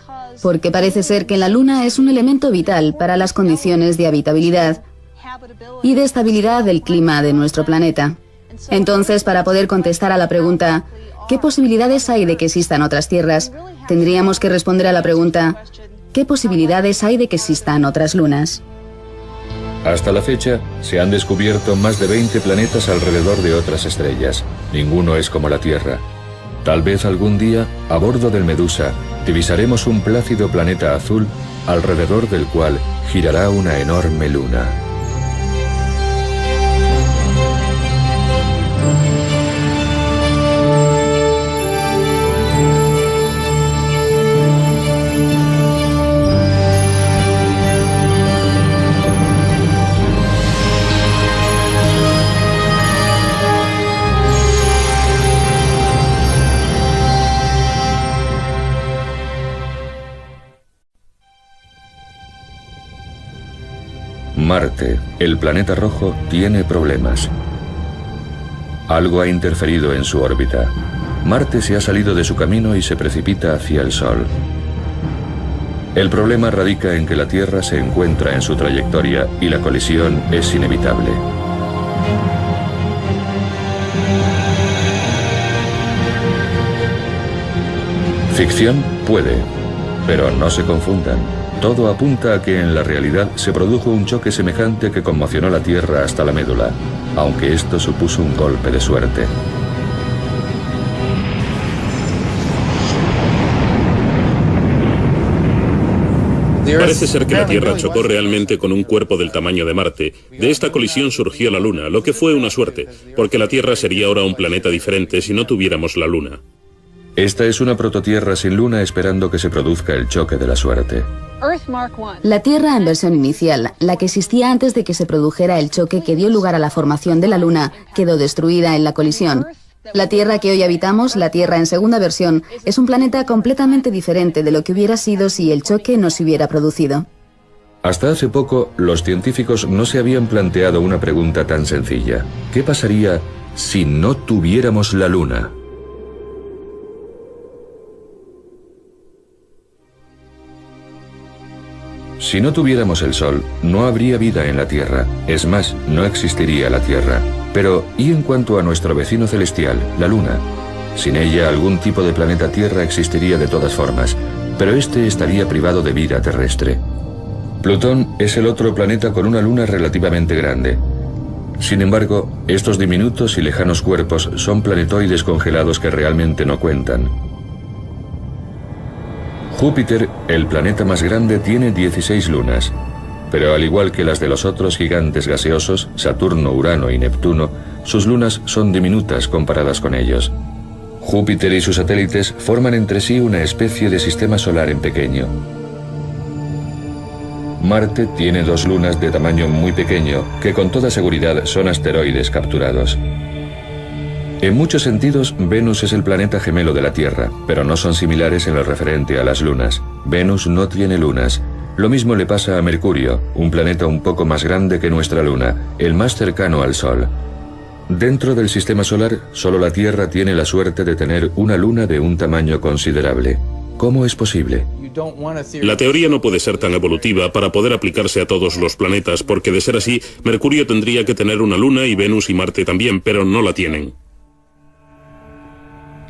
porque parece ser que la luna es un elemento vital para las condiciones de habitabilidad y de estabilidad del clima de nuestro planeta. Entonces, para poder contestar a la pregunta, ¿qué posibilidades hay de que existan otras tierras?, tendríamos que responder a la pregunta, ¿qué posibilidades hay de que existan otras lunas? Hasta la fecha, se han descubierto más de 20 planetas alrededor de otras estrellas. Ninguno es como la Tierra. Tal vez algún día, a bordo del Medusa, divisaremos un plácido planeta azul alrededor del cual girará una enorme luna. Marte, el planeta rojo, tiene problemas. Algo ha interferido en su órbita. Marte se ha salido de su camino y se precipita hacia el Sol. El problema radica en que la Tierra se encuentra en su trayectoria y la colisión es inevitable. Ficción puede, pero no se confundan. Todo apunta a que en la realidad se produjo un choque semejante que conmocionó la Tierra hasta la médula, aunque esto supuso un golpe de suerte. Parece ser que la Tierra chocó realmente con un cuerpo del tamaño de Marte. De esta colisión surgió la Luna, lo que fue una suerte, porque la Tierra sería ahora un planeta diferente si no tuviéramos la Luna. Esta es una prototierra sin luna esperando que se produzca el choque de la suerte. La Tierra en versión inicial, la que existía antes de que se produjera el choque que dio lugar a la formación de la Luna, quedó destruida en la colisión. La Tierra que hoy habitamos, la Tierra en segunda versión, es un planeta completamente diferente de lo que hubiera sido si el choque no se hubiera producido. Hasta hace poco, los científicos no se habían planteado una pregunta tan sencilla. ¿Qué pasaría si no tuviéramos la Luna? Si no tuviéramos el Sol, no habría vida en la Tierra. Es más, no existiría la Tierra. Pero, ¿y en cuanto a nuestro vecino celestial, la Luna? Sin ella, algún tipo de planeta Tierra existiría de todas formas, pero este estaría privado de vida terrestre. Plutón es el otro planeta con una luna relativamente grande. Sin embargo, estos diminutos y lejanos cuerpos son planetoides congelados que realmente no cuentan. Júpiter, el planeta más grande, tiene 16 lunas, pero al igual que las de los otros gigantes gaseosos, Saturno, Urano y Neptuno, sus lunas son diminutas comparadas con ellos. Júpiter y sus satélites forman entre sí una especie de sistema solar en pequeño. Marte tiene 2 lunas de tamaño muy pequeño, que con toda seguridad son asteroides capturados. En muchos sentidos, Venus es el planeta gemelo de la Tierra, pero no son similares en lo referente a las lunas. Venus no tiene lunas. Lo mismo le pasa a Mercurio, un planeta un poco más grande que nuestra luna, el más cercano al Sol. Dentro del sistema solar, solo la Tierra tiene la suerte de tener una luna de un tamaño considerable. ¿Cómo es posible? La teoría no puede ser tan evolutiva para poder aplicarse a todos los planetas, porque de ser así, Mercurio tendría que tener una luna y Venus y Marte también, pero no la tienen.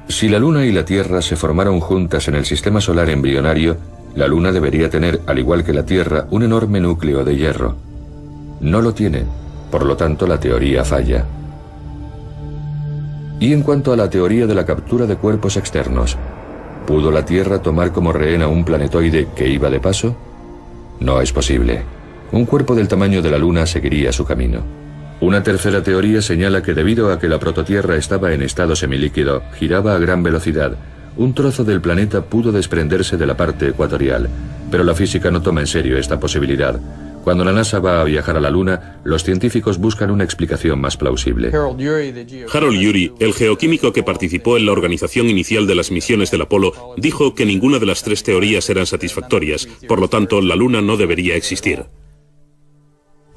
Si la Luna y la Tierra se formaron juntas en el sistema solar embrionario, la Luna debería tener, al igual que la Tierra, un enorme núcleo de hierro. No lo tiene, por lo tanto la teoría falla. Y en cuanto a la teoría de la captura de cuerpos externos, ¿Pudo la Tierra tomar como rehén a un planetoide que iba de paso? No es posible. Un cuerpo del tamaño de la Luna seguiría su camino. Una tercera teoría señala que debido a que la prototierra estaba en estado semilíquido, giraba a gran velocidad, un trozo del planeta pudo desprenderse de la parte ecuatorial, pero la física no toma en serio esta posibilidad. Cuando la NASA va a viajar a la Luna, los científicos buscan una explicación más plausible. Harold Urey, el geoquímico que participó en la organización inicial de las misiones del Apolo, dijo que ninguna de las tres teorías eran satisfactorias, por lo tanto, la Luna no debería existir.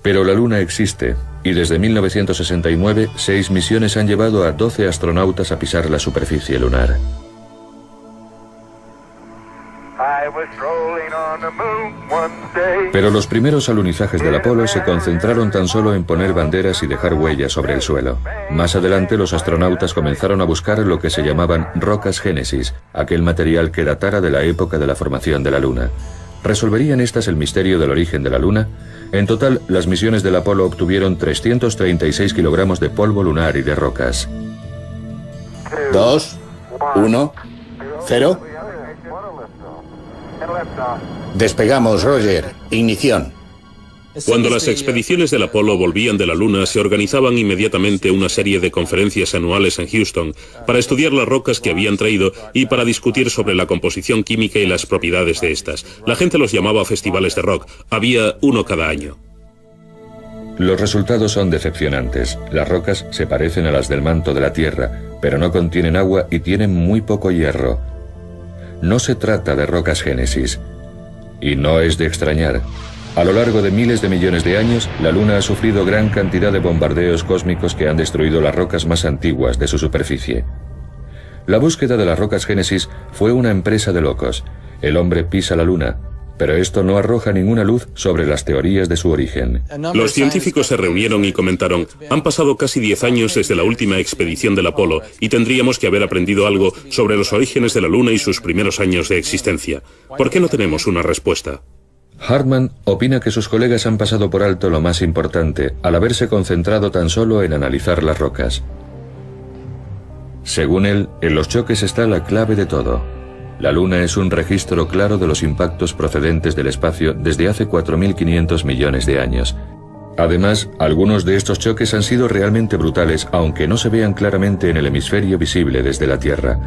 Pero la Luna existe, y desde 1969, 6 misiones han llevado a 12 astronautas a pisar la superficie lunar. Pero los primeros alunizajes del Apolo se concentraron tan solo en poner banderas y dejar huellas sobre el suelo. Más adelante los astronautas comenzaron a buscar lo que se llamaban rocas Génesis, aquel material que datara de la época de la formación de la Luna. ¿Resolverían estas el misterio del origen de la Luna? En total, las misiones del Apolo obtuvieron 336 kilogramos de polvo lunar y de rocas. 2, 1, 0. Despegamos, Roger. Ignición. Cuando las expediciones del Apolo volvían de la Luna, se organizaban inmediatamente una serie de conferencias anuales en Houston para estudiar las rocas que habían traído y para discutir sobre la composición química y las propiedades de estas. La gente los llamaba festivales de rock. Había uno cada año. Los resultados son decepcionantes. Las rocas se parecen a las del manto de la Tierra, pero no contienen agua y tienen muy poco hierro. No se trata de rocas Génesis. Y no es de extrañar. A lo largo de miles de millones de años, la Luna ha sufrido gran cantidad de bombardeos cósmicos que han destruido las rocas más antiguas de su superficie. La búsqueda de las rocas Génesis fue una empresa de locos. El hombre pisa la Luna, pero esto no arroja ninguna luz sobre las teorías de su origen. Los científicos se reunieron y comentaron: han pasado casi 10 años desde la última expedición del Apolo y tendríamos que haber aprendido algo sobre los orígenes de la Luna y sus primeros años de existencia. ¿Por qué no tenemos una respuesta? Hartman opina que sus colegas han pasado por alto lo más importante al haberse concentrado tan solo en analizar las rocas. Según él, en los choques está la clave de todo. La Luna es un registro claro de los impactos procedentes del espacio desde hace 4.500 millones de años. Además, algunos de estos choques han sido realmente brutales, aunque no se vean claramente en el hemisferio visible desde la Tierra.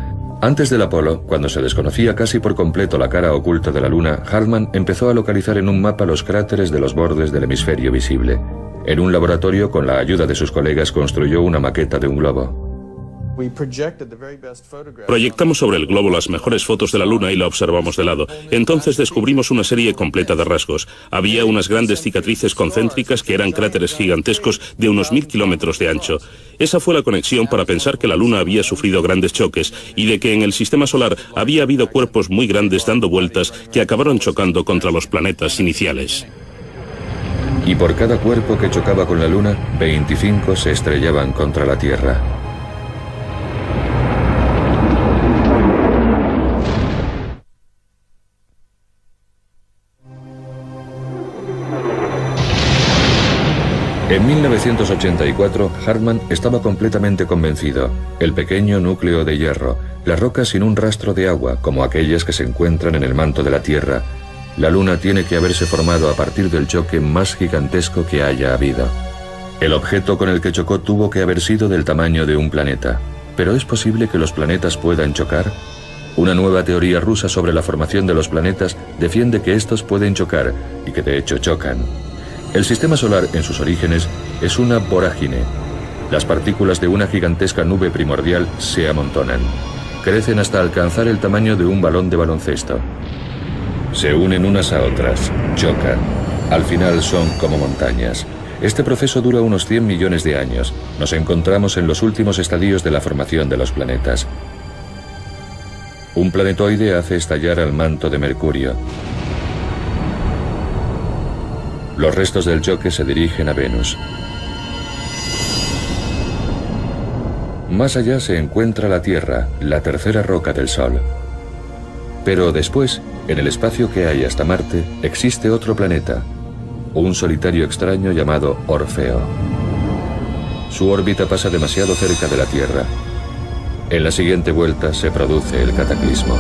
Antes del Apolo, cuando se desconocía casi por completo la cara oculta de la Luna, Hartman empezó a localizar en un mapa los cráteres de los bordes del hemisferio visible. En un laboratorio, con la ayuda de sus colegas, construyó una maqueta de un globo. Proyectamos sobre el globo las mejores fotos de la Luna y la observamos de lado. Entonces descubrimos una serie completa de rasgos. Había unas grandes cicatrices concéntricas que eran cráteres gigantescos de unos 1000 kilómetros de ancho. Esa fue la conexión para pensar que la Luna había sufrido grandes choques y de que en el sistema solar había habido cuerpos muy grandes dando vueltas que acabaron chocando contra los planetas iniciales. Y por cada cuerpo que chocaba con la Luna, 25 se estrellaban contra la Tierra. En 1984, Hartman estaba completamente convencido. El pequeño núcleo de hierro, las rocas sin un rastro de agua, como aquellas que se encuentran en el manto de la Tierra. La Luna tiene que haberse formado a partir del choque más gigantesco que haya habido. El objeto con el que chocó tuvo que haber sido del tamaño de un planeta. ¿Pero es posible que los planetas puedan chocar? Una nueva teoría rusa sobre la formación de los planetas defiende que estos pueden chocar y que de hecho chocan. El sistema solar, en sus orígenes, es una vorágine. Las partículas de una gigantesca nube primordial se amontonan. Crecen hasta alcanzar el tamaño de un balón de baloncesto. Se unen unas a otras, chocan. Al final son como montañas. Este proceso dura unos 100 millones de años. Nos encontramos en los últimos estadios de la formación de los planetas. Un planetoide hace estallar al manto de Mercurio. Los restos del choque se dirigen a Venus. Más allá se encuentra la Tierra, la tercera roca del Sol. Pero después, en el espacio que hay hasta Marte, existe otro planeta, un solitario extraño llamado Orfeo. Su órbita pasa demasiado cerca de la Tierra. En la siguiente vuelta se produce el cataclismo.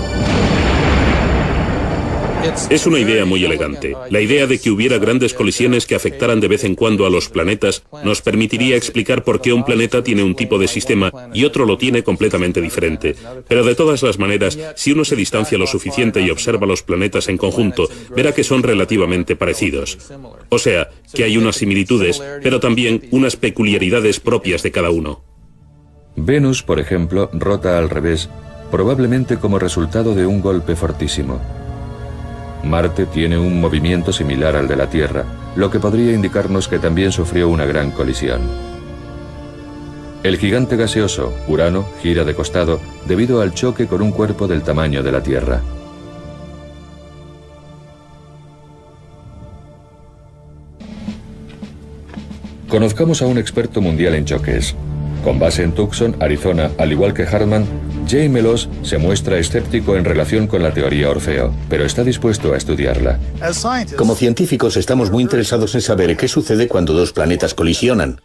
Es una idea muy elegante. La idea de que hubiera grandes colisiones que afectaran de vez en cuando a los planetas nos permitiría explicar por qué un planeta tiene un tipo de sistema y otro lo tiene completamente diferente. Pero de todas las maneras, si uno se distancia lo suficiente y observa los planetas en conjunto, verá que son relativamente parecidos. O sea, que hay unas similitudes, pero también unas peculiaridades propias de cada uno. Venus, por ejemplo, rota al revés, probablemente como resultado de un golpe fortísimo. Marte tiene un movimiento similar al de la Tierra, lo que podría indicarnos que también sufrió una gran colisión. El gigante gaseoso, Urano, gira de costado debido al choque con un cuerpo del tamaño de la Tierra. Conozcamos a un experto mundial en choques. Con base en Tucson, Arizona, al igual que Hartmann, Jay Meloz se muestra escéptico en relación con la teoría Orfeo, pero está dispuesto a estudiarla. Como científicos estamos muy interesados en saber qué sucede cuando dos planetas colisionan,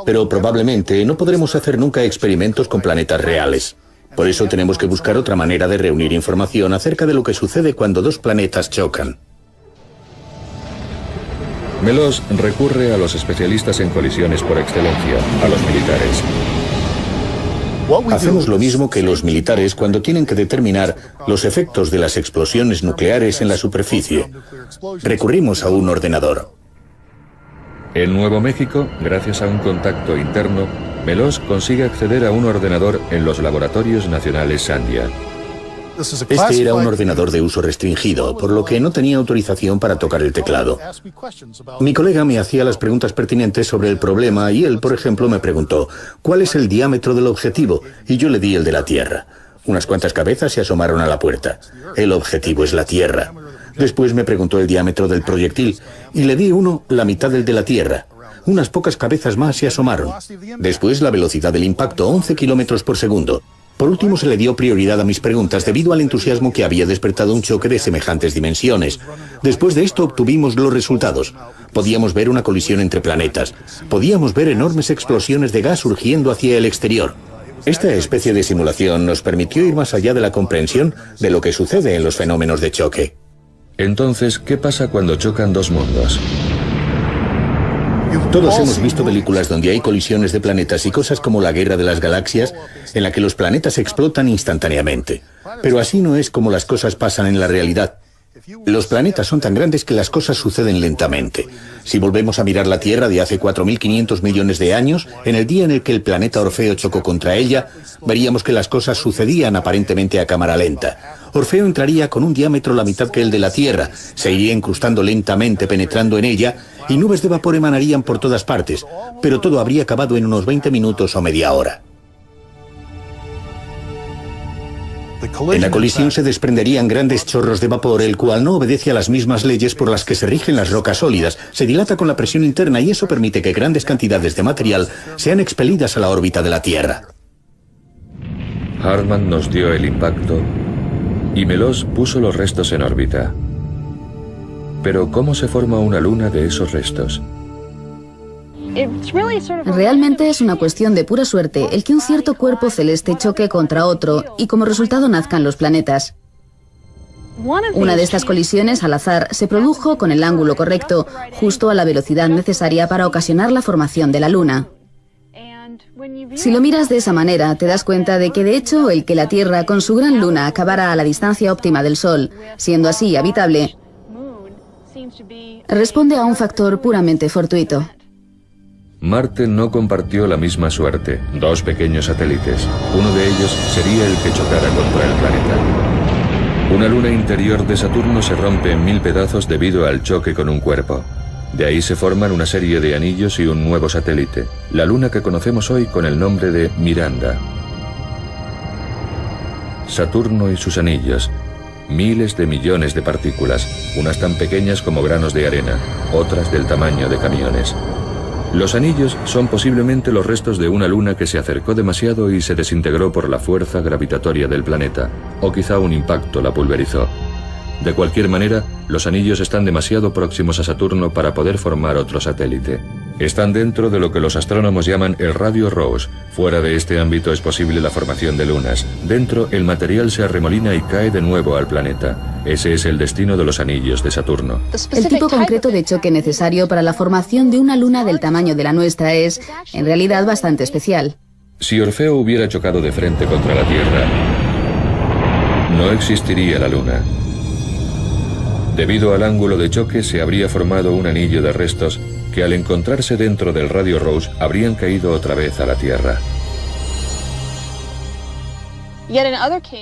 pero probablemente no podremos hacer nunca experimentos con planetas reales. Por eso tenemos que buscar otra manera de reunir información acerca de lo que sucede cuando dos planetas chocan. Meloz recurre a los especialistas en colisiones por excelencia, a los militares. Hacemos lo mismo que los militares cuando tienen que determinar los efectos de las explosiones nucleares en la superficie. Recurrimos a un ordenador. En Nuevo México, gracias a un contacto interno, Meloz consigue acceder a un ordenador en los laboratorios nacionales Sandia. Este era un ordenador de uso restringido, por lo que no tenía autorización para tocar el teclado. Mi colega me hacía las preguntas pertinentes sobre el problema y él, por ejemplo, me preguntó ¿cuál es el diámetro del objetivo? Y yo le di el de la Tierra. Unas cuantas cabezas se asomaron a la puerta. El objetivo es la Tierra. Después me preguntó el diámetro del proyectil y le di uno la mitad del de la Tierra. Unas pocas cabezas más se asomaron. Después la velocidad del impacto, 11 kilómetros por segundo. Por último, se le dio prioridad a mis preguntas debido al entusiasmo que había despertado un choque de semejantes dimensiones. Después de esto obtuvimos los resultados. Podíamos ver una colisión entre planetas. Podíamos ver enormes explosiones de gas surgiendo hacia el exterior. Esta especie de simulación nos permitió ir más allá de la comprensión de lo que sucede en los fenómenos de choque. Entonces, ¿qué pasa cuando chocan dos mundos? Todos hemos visto películas donde hay colisiones de planetas y cosas como la Guerra de las Galaxias, en la que los planetas explotan instantáneamente. Pero así no es como las cosas pasan en la realidad. Los planetas son tan grandes que las cosas suceden lentamente. Si volvemos a mirar la Tierra de hace 4.500 millones de años, en el día en el que el planeta Orfeo chocó contra ella, veríamos que las cosas sucedían aparentemente a cámara lenta. Orfeo entraría con un diámetro la mitad que el de la Tierra, se iría incrustando lentamente penetrando en ella y nubes de vapor emanarían por todas partes, pero todo habría acabado en unos 20 minutos o media hora. En la colisión se desprenderían grandes chorros de vapor, el cual no obedece a las mismas leyes por las que se rigen las rocas sólidas. Se dilata con la presión interna y eso permite que grandes cantidades de material sean expelidas a la órbita de la Tierra. Hartmann nos dio el impacto y Meloz puso los restos en órbita. Pero ¿cómo se forma una luna de esos restos? Realmente es una cuestión de pura suerte el que un cierto cuerpo celeste choque contra otro y como resultado nazcan los planetas. Una de estas colisiones al azar se produjo con el ángulo correcto, justo a la velocidad necesaria para ocasionar la formación de la Luna. Si lo miras de esa manera, te das cuenta de que de hecho el que la Tierra con su gran luna acabara a la distancia óptima del Sol, siendo así habitable, responde a un factor puramente fortuito. Marte no compartió la misma suerte. Dos pequeños satélites. Uno de ellos sería el que chocara contra el planeta. Una luna interior de Saturno se rompe en 1000 pedazos debido al choque con un cuerpo. De ahí se forman una serie de anillos y un nuevo satélite, la luna que conocemos hoy con el nombre de Miranda. Saturno y sus anillos. Miles de millones de partículas, unas tan pequeñas como granos de arena, otras del tamaño de camiones. Los anillos son posiblemente los restos de una luna que se acercó demasiado y se desintegró por la fuerza gravitatoria del planeta, o quizá un impacto la pulverizó. De cualquier manera, los anillos están demasiado próximos a Saturno para poder formar otro satélite. Están dentro de lo que los astrónomos llaman el radio Rosse. Fuera de este ámbito es posible la formación de lunas. Dentro, el material se arremolina y cae de nuevo al planeta. Ese es el destino de los anillos de Saturno. El tipo concreto de choque necesario para la formación de una luna del tamaño de la nuestra es, en realidad, bastante especial. Si Orfeo hubiera chocado de frente contra la Tierra, no existiría la Luna. Debido al ángulo de choque se habría formado un anillo de restos que al encontrarse dentro del radio Rosse habrían caído otra vez a la Tierra.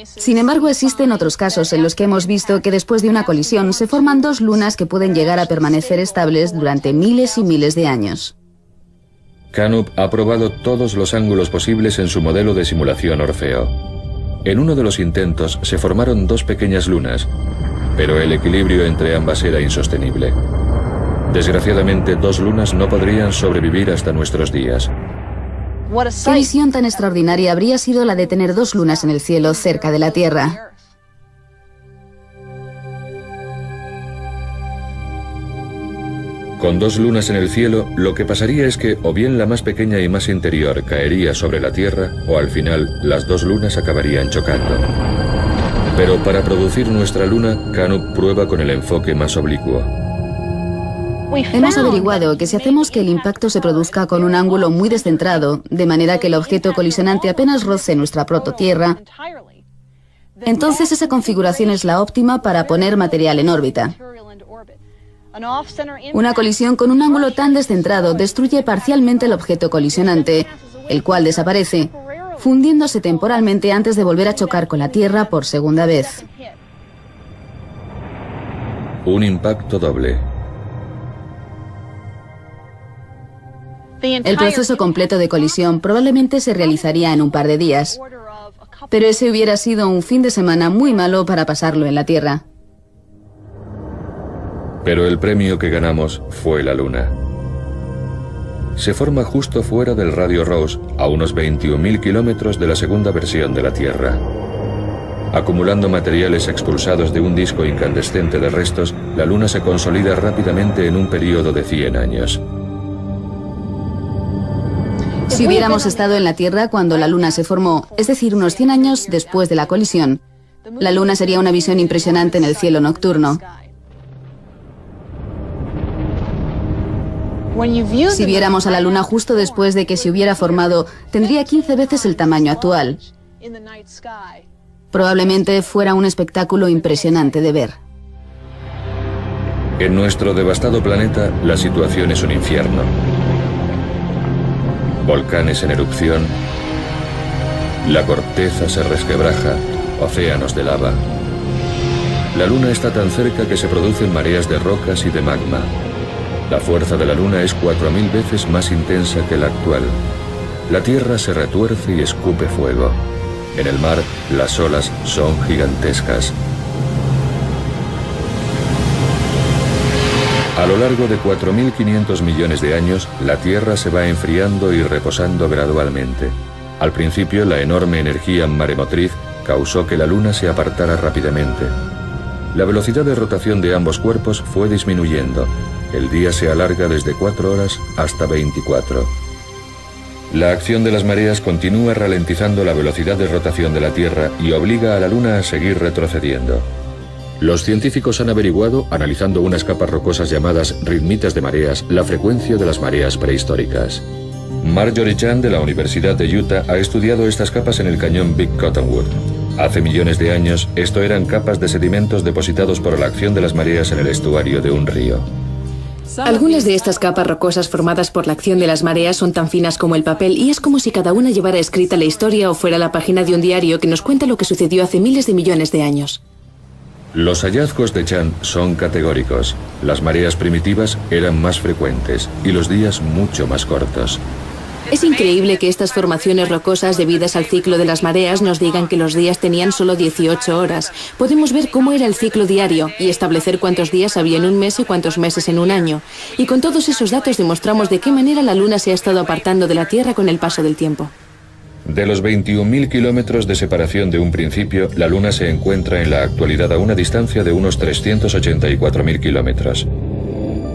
Sin embargo, existen otros casos en los que hemos visto que después de una colisión se forman dos lunas que pueden llegar a permanecer estables durante miles y miles de años. Canup ha probado todos los ángulos posibles en su modelo de simulación Orfeo. En uno de los intentos se formaron dos pequeñas lunas, pero el equilibrio entre ambas era insostenible. Desgraciadamente, dos lunas no podrían sobrevivir hasta nuestros días. ¿Qué visión tan extraordinaria habría sido la de tener dos lunas en el cielo cerca de la Tierra? Con dos lunas en el cielo, lo que pasaría es que o bien la más pequeña y más interior caería sobre la Tierra, o al final las dos lunas acabarían chocando. Pero para producir nuestra luna, Canup prueba con el enfoque más oblicuo. Hemos averiguado que si hacemos que el impacto se produzca con un ángulo muy descentrado, de manera que el objeto colisionante apenas roce nuestra prototierra, entonces esa configuración es la óptima para poner material en órbita. Una colisión con un ángulo tan descentrado destruye parcialmente el objeto colisionante, el cual desaparece, fundiéndose temporalmente antes de volver a chocar con la Tierra por segunda vez. Un impacto doble. El proceso completo de colisión probablemente se realizaría en un par de días, pero ese hubiera sido un fin de semana muy malo para pasarlo en la Tierra. Pero el premio que ganamos fue la Luna. Se forma justo fuera del radio Rosse, a unos 21.000 kilómetros de la segunda versión de la Tierra. Acumulando materiales expulsados de un disco incandescente de restos, la Luna se consolida rápidamente en un periodo de 100 años. Si hubiéramos estado en la Tierra cuando la Luna se formó, es decir, unos 100 años después de la colisión, la Luna sería una visión impresionante en el cielo nocturno. Si viéramos a la Luna justo después de que se hubiera formado, tendría 15 veces el tamaño actual. Probablemente fuera un espectáculo impresionante de ver. En nuestro devastado planeta, la situación es un infierno. Volcanes en erupción, la corteza se resquebraja, océanos de lava. La Luna está tan cerca que se producen mareas de rocas y de magma. La fuerza de la Luna es 4000 veces más intensa que la actual. La Tierra se retuerce y escupe fuego. En el mar, las olas son gigantescas. A lo largo de 4.500 millones de años, la Tierra se va enfriando y reposando gradualmente. Al principio, la enorme energía maremotriz causó que la Luna se apartara rápidamente. La velocidad de rotación de ambos cuerpos fue disminuyendo. El día se alarga desde 4 horas hasta 24. La acción de las mareas continúa ralentizando la velocidad de rotación de la Tierra y obliga a la Luna a seguir retrocediendo. Los científicos han averiguado, analizando unas capas rocosas llamadas ritmitas de mareas, la frecuencia de las mareas prehistóricas. Marjorie Chan de la Universidad de Utah ha estudiado estas capas en el cañón Big Cottonwood. Hace millones de años, esto eran capas de sedimentos depositados por la acción de las mareas en el estuario de un río. Algunas de estas capas rocosas formadas por la acción de las mareas son tan finas como el papel y es como si cada una llevara escrita la historia o fuera la página de un diario que nos cuenta lo que sucedió hace miles de millones de años. Los hallazgos de Chan son categóricos. Las mareas primitivas eran más frecuentes y los días mucho más cortos. Es increíble que estas formaciones rocosas debidas al ciclo de las mareas nos digan que los días tenían solo 18 horas. Podemos ver cómo era el ciclo diario y establecer cuántos días había en un mes y cuántos meses en un año. Y con todos esos datos demostramos de qué manera la Luna se ha estado apartando de la Tierra con el paso del tiempo. De los 21.000 kilómetros de separación de un principio, la Luna se encuentra en la actualidad a una distancia de unos 384.000 kilómetros.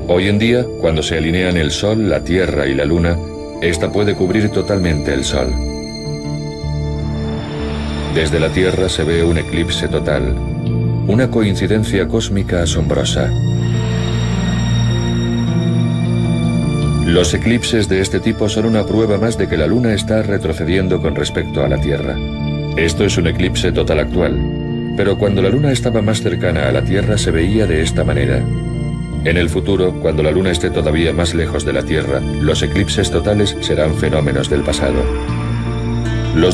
Hoy en día, cuando se alinean el Sol, la Tierra y la Luna, esta puede cubrir totalmente el Sol. Desde la Tierra se ve un eclipse total, una coincidencia cósmica asombrosa. Los eclipses de este tipo son una prueba más de que la Luna está retrocediendo con respecto a la Tierra. Esto es un eclipse total actual, pero cuando la Luna estaba más cercana a la Tierra se veía de esta manera. En el futuro, cuando la Luna esté todavía más lejos de la Tierra, los eclipses totales serán fenómenos del pasado. Los